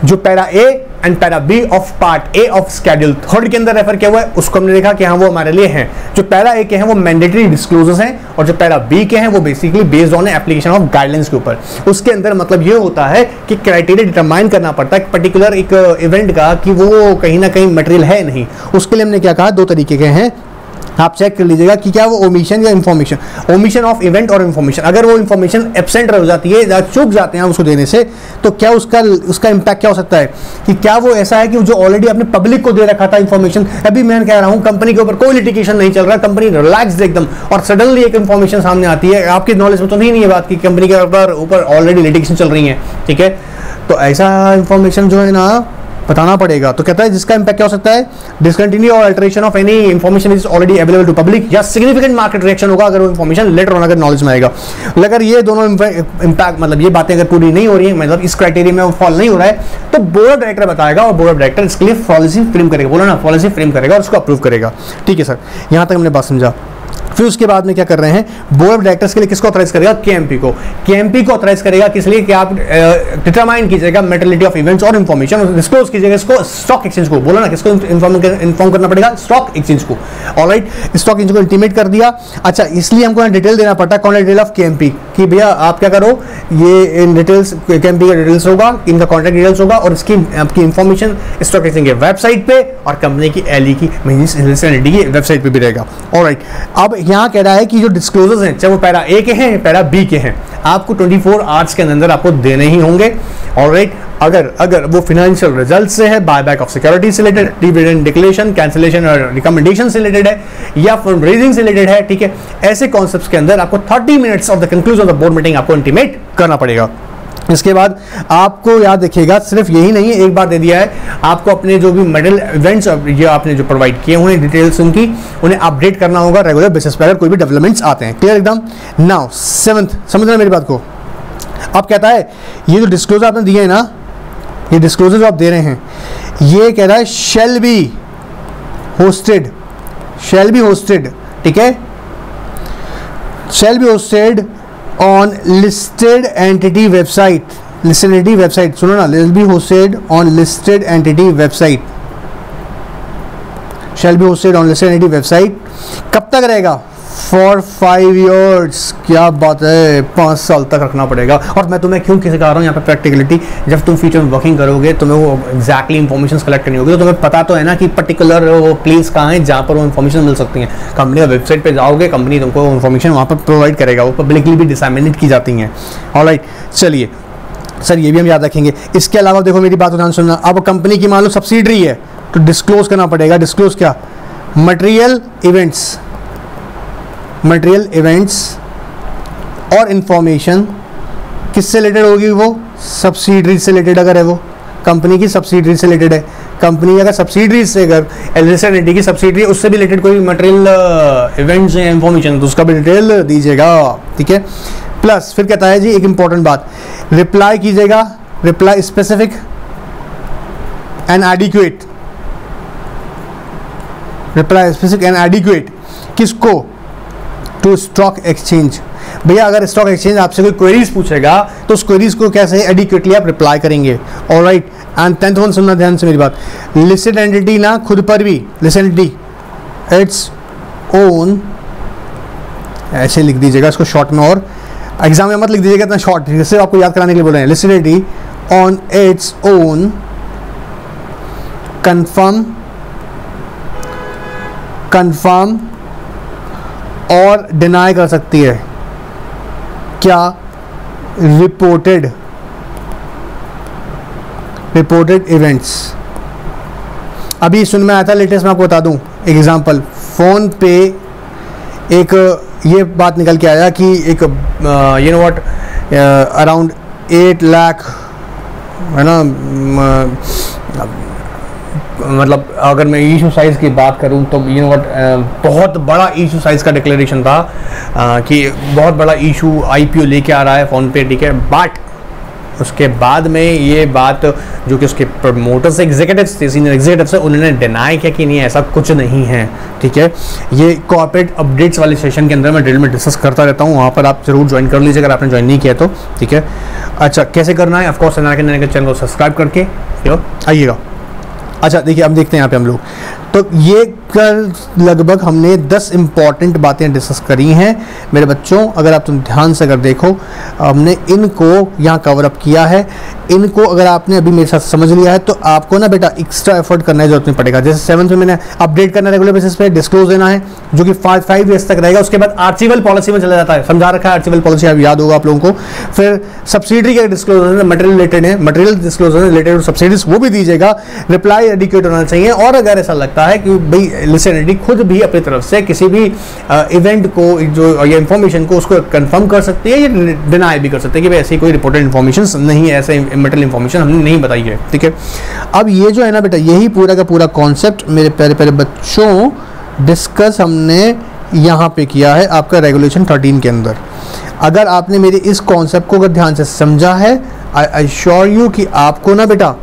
जो para A and para B of part A of schedule 3 के अंदर रेफर किया हुआ है, उसको हमने देखा कि हाँ वो हमारे लिए हैं। जो पैरा ए के हैं वो मैंडेटरी डिस्क्लोजर्स हैं, और जो पैरा बी के हैं वो basically based on application of guidelines के ऊपर। उसके अंदर मतलब ये होता है कि क्राइटेरिया डिटरमाइन करना पड़ता है पर्टिकुलर एक इवेंट का कि वो कहीं ना कहीं मटेरियल है नहीं। उसके लिए हमने क्या कहा, 2 तरीके के हैं, आप चेक कर लीजिएगा कि क्या वो ओमिशन या इन्फॉर्मेशन, ओमिशन ऑफ इवेंट और इन्फॉर्मेशन, अगर वो इन्फॉर्मेशन एब्सेंट रह जाती है या चूक जाते हैं उसको देने से, तो क्या उसका इम्पैक्ट क्या हो सकता है, कि क्या वो ऐसा है कि जो ऑलरेडी आपने पब्लिक को दे रखा था इन्फॉर्मेशन, अभी मैं कह रहा हूँ कंपनी के ऊपर कोई लिटिगेशन नहीं चल रहा, कंपनी रिलैक्स एकदम, और सडनली एक इन्फॉर्मेशन सामने आती है, आपकी नॉलेज में तो नहीं है बात की कंपनी के ऊपर ऑलरेडी लिटिगेशन चल रही है, ठीक है, तो ऐसा इन्फॉर्मेशन जो है ना बताना पड़ेगा। तो कहता है जिसका इंपैक्ट क्या हो सकता है, डिसकंटिन्यू और alteration of any information is already available to public, या सिग्निफिकेंट मार्केट रिएक्शन होगा अगर वो इंफॉर्मेशन लेटर ऑन अगर नॉलेज में आएगा। अगर ये दोनों इंपैक्ट मतलब ये बातें अगर पूरी नहीं हो रही है, मतलब इस क्राइटेरिया में वो फॉल नहीं हो रहा है, तो बोर्ड ऑफ डायरेक्टर बताएगा और बोर्ड ऑफ डायरेक्टर इसके लिए पॉलिसी फ्रेम करेगा, बोला ना पॉलिसी फ्रेम करेगा और उसको अप्रूव करेगा, ठीक है सर, यहां तक हमने बात समझा। फिर उसके बाद में क्या कर रहे हैं, बोर्ड ऑफ डायरेक्टर्स के लिए किसको ऑथराइज करेगा, केएमपी को। केएमपी को ऑथराइज करेगा किस लिए कि आप डिटरमाइन कीजिएगा मेटेरियलिटी ऑफ इवेंट्स और इंफॉर्मेशन, और डिस्क्लोज कीजिएगा इसको स्टॉक एक्सचेंज को, बोला ना किसको इन्फॉर्म करना पड़ेगा, स्टॉक एक्सचेंज को। ऑलराइट, स्टॉक एक्सचेंज को इंटीमेट कर दिया। अच्छा, इसलिए हमको डिटेल देना पड़ता है, कौन डिटेल ऑफ केएमपी, कि भैया आप क्या करो, ये इन डिटेल्स केएमपी का डिटेल्स होगा, इनका कॉन्टैक्ट डिटेल्स होगा, और इसकी आपकी इंफॉर्मेशन स्टॉक एक्सचेंज के वेबसाइट पे और कंपनी की एलई की की वेबसाइट पे भी रहेगा। ऑलराइट, अब यहाँ कह रहा है कि जो डिस्क्लोजर्स हैं, चाहे वो पैरा ए के हैं पैरा बी के हैं, आपको 24 आवर्स के अंदर आपको देने ही होंगे। ऑलराइट, अगर वो फाइनेंशियल रिजल्ट से है, बायबैक ऑफ सिक्योरिटी से रिलेटेड, डिविडेंड डिक्लेरेशन, कैंसिलेशन और रिकमेंडेशन से रिलेटेड है, या फंड रेजिंग से रिलेटेड है, ठीक है, ऐसे कॉन्सेप्ट्स के अंदर आपको 30 minutes of the conclusion of the board meeting आपको इंटीमेट करना पड़ेगा। इसके बाद आपको याद रखिएगा, सिर्फ यही नहीं है, एक बार दे दिया है आपको अपने जो भी मेडल इवेंट्स ये आपने जो प्रोवाइड किए हुए हैं डिटेल्स उनकी, उन्हें अपडेट करना होगा रेगुलर बेसिस पर अगर कोई भी डेवलपमेंट्स आते हैं। क्लियर एकदम। नाउ 7th, समझना मेरी बात को। अब कहता है ये जो डिस्क्लोजर आपने दिए हैं ना, ये डिस्क्लोजर जो आप दे रहे हैं, ये कह रहा है शैल बी होस्टेड, ठीक है, shall be hosted on listed entity website, सुनो ना, will be hosted on listed entity website, shall be hosted on listed entity website। कब तक रहेगा, for 5 years। क्या बात है, 5 साल तक रखना पड़ेगा। और मैं तुम्हें क्यों सिखा रहा हूँ यहाँ पे प्रैक्टिकलिटी, जब तुम फ्यूचर में वर्किंग करोगे तुम्हें वो एक्जैक्टली इन्फॉर्मेशन कलेक्ट करनी होगी, तो तुम्हें पता तो है ना कि पर्टिकुलर वो प्लेस कहाँ है जहाँ पर वो इन्फॉर्मेशन मिल सकती है। कंपनी का वेबसाइट पे जाओगे, कंपनी तुमको इन्फॉर्मेशन वहाँ पर प्रोवाइड करेगा, वो पब्लिकली भी डिसैमिनेट की जाती हैं। ऑलराइट, चलिए सर ये भी हम याद रखेंगे। इसके अलावा देखो मेरी बात ध्यान सुनना, अब कंपनी की मान लो सब्सिडरी है तो डिस्क्लोज करना पड़ेगा। डिस्क्लोज क्या, मटेरियल इवेंट्स और इंफॉर्मेशन किससे रिलेटेड होगी, वो सब्सिडरी से रिलेटेड, अगर है वो कंपनी की सब्सिडरी से रिलेटेड है, कंपनी अगर सब्सिडरी से, अगर लिस्टेड एंटिटी की सब्सिडरी उससे भी रिलेटेड कोई मटेरियल इवेंट्स या इंफॉर्मेशन तो उसका भी डिटेल दीजिएगा, ठीक है। प्लस फिर कहता है जी एक इंपॉर्टेंट बात, रिप्लाई कीजिएगा, reply specific and adequate, reply specific and adequate किसको? To stock exchange. भैया अगर स्टॉक एक्सचेंज आपसे कोई क्वेरीज पूछेगा तो उस क्वेरीज को कैसे एडिक्वेटली आप रिप्लाई करेंगे, ऑलराइट। एंड 10th वन सुनना ध्यान से मेरी बात, लिस्टेड एंटिटी ना खुद पर भी, लिस्टेड एंटिटी इट्स ओन, ऐसे लिख दीजिएगा इसको शॉर्ट में, और एग्जाम में मत लिख दीजिएगा इतना शॉर्ट, जैसे आपको याद कराने के लिए बोल रहे हैं। Listed entity on its own confirm और डिनाई कर सकती है क्या? Reported events. अभी सुन में आया था लेटेस्ट, मैं आपको बता दूं एक एग्जांपल, फोन पे एक ये बात निकल के आया कि एक you know what around 8 lakh है ना, मतलब अगर मैं इशू साइज़ की बात करूं तो यू नो व्हाट बहुत बड़ा इशू साइज़ का डिक्लेरेशन था कि बहुत बड़ा इशू आईपीओ लेके आ रहा है फ़ोन पे, ठीक है। बट उसके बाद में ये बात जो कि उसके प्रमोटर्स एग्जीक्यूटिव्स थे, सीनियर एग्जीक्यूटिव्स है, उन्होंने डिनाई किया कि नहीं ऐसा कुछ नहीं है, ठीक है। ये कॉर्पोरेट अपडेट्स वाले सेशन के अंदर मैं डिटेल में डिस्कस करता रहता हूँ, वहाँ पर आप जरूर ज्वाइन कर लीजिए अगर आपने ज्वाइन नहीं किया तो, ठीक है। अच्छा कैसे करना है, ऑफकोर्स चैनल को सब्सक्राइब करके आइएगा। अच्छा देखिए अब देखते हैं यहाँ पे हम लोग, तो ये कल लगभग हमने 10 इंपॉर्टेंट बातें डिस्कस करी हैं मेरे बच्चों। अगर आप तुम ध्यान से अगर देखो, हमने इनको यहाँ कवर अप किया है। इनको अगर आपने अभी मेरे साथ समझ लिया है तो आपको ना बेटा एक्स्ट्रा एफर्ट करने की जरूरत नहीं पड़ेगा। जैसे 7th में मैंने अपडेट करना रेगुलर बेसिस पे, डिस्क्लोज देना है जो कि 5 ईयर्स तक रहेगा। उसके बाद आर्चिवल पॉलिसी में चला जाता है, समझा रखा है आर्चिवल पॉलिसी, आप याद होगा आप लोगों को। फिर सब्सिडी के डिस्क्लोजर मटेरियल रिलेटेड है, मटेरियल डिस्क्लोजर रिलेटेड सब्सिडीज वो भी दीजिएगा, रिप्लाई एडिक्वेट होना चाहिए। और अगर ऐसा लगता है कि भाई लिस्टेड एंटिटी खुद भी अपनी तरफ से किसी भी इवेंट को जो या इंफॉर्मेशन को उसको कंफर्म कर सकती है या डिनाई भी कर सकती है कि भाई ऐसी कोई रिपोर्टेड इंफॉर्मेशन नहीं है, ऐसे मटेरियल इंफॉर्मेशन हमने नहीं बताई है, ठीक है। अब ये जो है ना बेटा, यही पूरा का पूरा कॉन्सेप्ट मेरे प्यारे प्यारे बच्चों डिस्कस हमने यहाँ पे किया है आपका रेगुलेशन 13 के अंदर। अगर आपने मेरे इस कॉन्सेप्ट को अगर ध्यान से समझा है, आई एश्योर यू कि आपको ना बेटा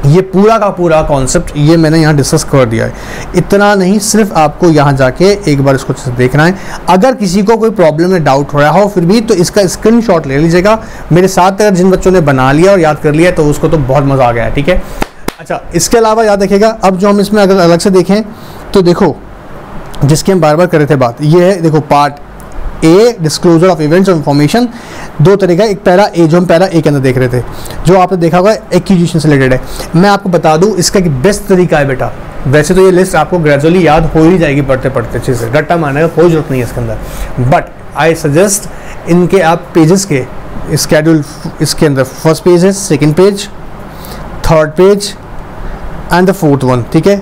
ये पूरा का पूरा कॉन्सेप्ट ये मैंने यहाँ डिस्कस कर दिया है। इतना नहीं, सिर्फ आपको यहाँ जाके एक बार इसको देखना है। अगर किसी को कोई प्रॉब्लम में डाउट हो रहा हो फिर भी, तो इसका स्क्रीनशॉट ले लीजिएगा। मेरे साथ अगर जिन बच्चों ने बना लिया और याद कर लिया तो उसको तो बहुत मज़ा आ गया है, ठीक है। अच्छा इसके अलावा याद रखिएगा, अब जो हम इसमें अगर अलग से देखें तो देखो, जिसकी हम बार बार कर रहे थे बात, ये है देखो part A, disclosure of events और इन्फॉर्मेशन। दो तरीका, एक पैरा ए जो हम पैरा ए के अंदर देख रहे थे, जो आपने देखा होगा एक्विजिशन से रिलेटेड है। मैं आपको बता दूं इसका एक बेस्ट तरीका है बेटा। वैसे तो ये लिस्ट आपको ग्रेजुअली याद हो ही जाएगी पढ़ते पढ़ते, अच्छे से रट्टा मारने का कोई जरूरत नहीं है इसके अंदर। बट आई सजेस्ट इनके आप पेजेस के स्केड्यूल, इसके अंदर फर्स्ट पेज है, second page, third page and the fourth one, ठीक है।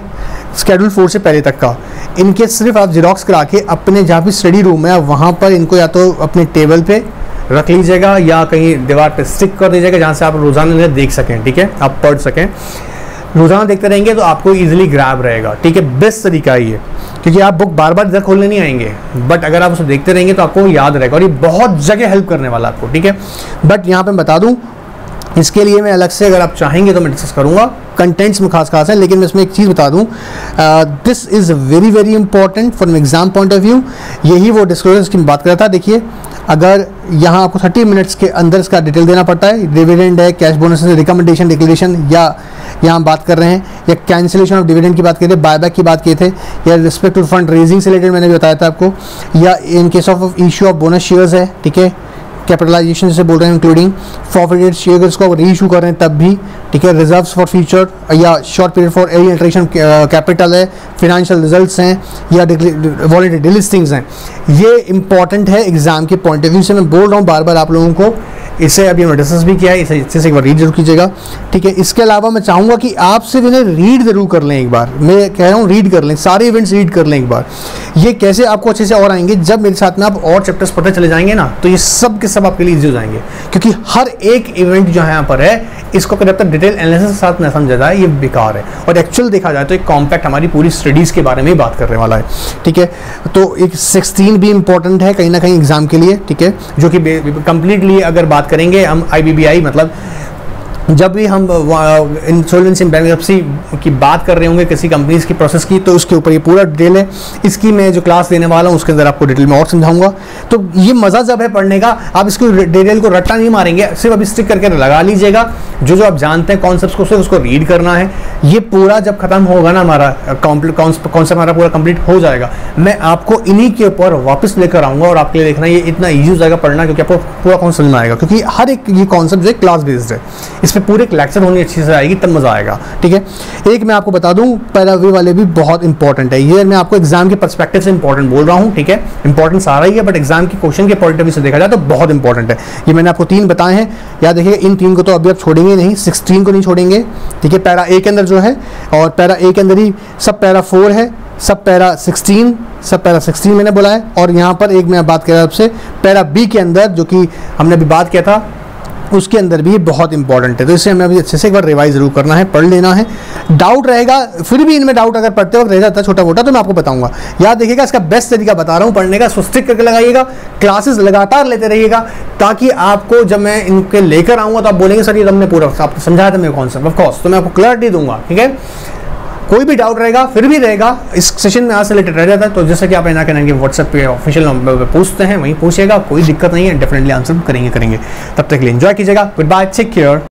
स्केड्यूल 4 से पहले तक का इनके सिर्फ आप जेरोक्स करा के अपने जहाँ भी स्टडी रूम है वहाँ पर इनको या तो अपने टेबल पे रख लीजिएगा या कहीं दीवार पे स्टिक कर दीजिएगा, जहाँ से आप रोज़ाना इन्हें देख सकें, ठीक है। आप पढ़ सकें, रोज़ाना देखते रहेंगे तो आपको इजीली ग्रैब रहेगा, ठीक है। बेस्ट तरीका है ये, क्योंकि आप बुक बार बार इधर खोलने नहीं आएंगे, बट अगर आप उसे देखते रहेंगे तो आपको याद रहेगा और ये बहुत जगह हेल्प करने वाला आपको, ठीक है। बट यहाँ पर बता दूँ, इसके लिए मैं अलग से अगर आप चाहेंगे तो मैं डिस्कस करूँगा, कंटेंट्स में खास है। लेकिन मैं इसमें एक चीज़ बता दूँ, this is very very important from exam point of view. यही वो डिस्क्लोजर की बात कर रहा था। देखिए अगर यहाँ आपको 30 मिनट्स के अंदर इसका डिटेल देना पड़ता है, डिविडेंड है, कैश बोनस है, रिकमेंडेशन डिक्लेरेशन, या यहाँ हम बात कर रहे हैं या कैंसिलेशन ऑफ डिविडेंड की बात की थी, बायबैक की बात किए थे, या रिस्पेक्ट टू फंड रेजिंग से रिलेटेड मैंने भी बताया था आपको, या in case of issue of bonus shares है, ठीक है। कैपिटलाइजेशन जैसे बोल रहे हैं, इंक्लूडिंग फॉरफिटेड शेयर्स को री इशू कर रहे हैं तब भी, ठीक है। रिजर्व्स फॉर फ्यूचर या short period for any interaction capital है, फिनेंशियल रिजल्ट्स हैं या वॉलेंटरी डिलिस्टिंग्स हैं। ये इंपॉर्टेंट है एग्जाम के पॉइंट ऑफ व्यू से। मैं बोल रहा हूँ बार बार आप लोगों को, इसे अभी हमने डिस्कस भी किया है, इसे अच्छे से एक बार रीड जरूर कीजिएगा, ठीक है। इसके अलावा मैं चाहूँगा कि आप सिर्फ इन्हें रीड जरूर कर लें एक बार, मैं कह रहा हूँ रीड कर लें, सारे इवेंट्स रीड कर लें एक बार। ये कैसे आपको अच्छे से और आएंगे, जब मेरे साथ में आप और चैप्टर्स पढ़ते चले जाएंगे ना, तो ये सब के सब आपके लिए ईजी हो जाएंगे, क्योंकि हर एक इवेंट जो है यहाँ पर है, इसको जब तक डिटेल एनालिसिस के साथ न समझा जाए ये बेकार है। और एक्चुअल देखा जाए तो एक कॉम्पैक्ट हमारी पूरी स्टडीज़ के बारे में बात करने वाला है, ठीक है। तो एक 16 भी इंपॉर्टेंट है कहीं ना कहीं एग्जाम के लिए, ठीक है, जो कि कंप्लीटली अगर बात करेंगे हम IBBI, मतलब जब भी हम इंसॉल्वेंसी एंड बैंक्रप्सी की बात कर रहे होंगे किसी कंपनीज की प्रोसेस की, तो उसके ऊपर ये पूरा डिटेल है। इसकी मैं जो क्लास देने वाला हूँ उसके अंदर आपको डिटेल में और समझाऊंगा। तो ये मज़ा जब है पढ़ने का, आप इसको डिटेल को रट्टा नहीं मारेंगे, सिर्फ अभी स्टिक करके लगा लीजिएगा। जो आप जानते हैं कॉन्सेप्ट को, सिर्फ उसको रीड करना है। ये पूरा जब खत्म होगा ना, हमारा कॉन्सेप्ट हमारा पूरा कंप्लीट हो जाएगा, मैं आपको इन्हीं के ऊपर वापस लेकर आऊँगा और आपके लिए देखना ये इतना ईजी हो जाएगा पढ़ना, क्योंकि आपको पूरा कॉन्सेप्ट समझ में आएगा। क्योंकि हर एक ये कॉन्सेप्ट जो है क्लास बेस्ड है, इस पर पूरे एक लेक्चर होनी अच्छी से आएगी, तब मजा आएगा, ठीक है। एक मैं आपको बता दूं, पैरावी वाले भी बहुत इंपॉर्टेंट है। ये मैं आपको एग्जाम के पर्सपेक्टिव से इंपॉर्टेंट बोल रहा हूं, ठीक है। इंपॉर्टेंट सारा ही है, बट एग्जाम की क्वेश्चन के पॉइंट ऑफ व्यू से देखा जाए तो बहुत इंपॉर्टेंट है। ये मैंने आपको 3 बताए हैं, याद रखिएगा। इन 3 को तो अभी आप छोड़ेंगे नहीं, 16 को नहीं छोड़ेंगे, ठीक है। पैरा A के अंदर जो है, और पैरा A के अंदर ही सब पैरा 4 है, सब पैरा 16, सब पैरा 16 मैंने बोला है। और यहाँ पर एक मैं बात कर रहा हूँ आपसे पैरा B के अंदर, जो कि हमने अभी बात किया था, उसके अंदर भी बहुत इंपॉर्टेंट है। तो इसे हमें अभी अच्छे से एक बार रिवाइज जरूर करना है, पढ़ लेना है। डाउट रहेगा, फिर भी इनमें डाउट अगर पढ़ते वक्त रह जाता है छोटा मोटा, तो मैं आपको बताऊंगा। याद देखिएगा, इसका बेस्ट तरीका बता रहा हूँ पढ़ने का, स्टिक करके लगाइएगा, क्लासेस लगातार लेते रहिएगा, ताकि आपको जब मैं इनके लेकर आऊँगा तो आप बोलेंगे सर ये तुमने पूरा आपको समझाया था मेरे कॉन्सेप्ट। ऑफ कोर्स, तो मैं आपको क्लैरिटी दूंगा, ठीक है। कोई भी डाउट रहेगा फिर भी रहेगा, इस सेशन में आज से रिलेटेड रह जाता है, तो जैसे कि आप ना करेंगे व्हाट्सएप पे ऑफिशियल नंबर पे पूछते हैं, वहीं पूछिएगा, कोई दिक्कत नहीं है, डेफिनेटली आंसर करेंगे। तब तक के लिए एंजॉय कीजिएगा, गुड बाय, टेक केयर।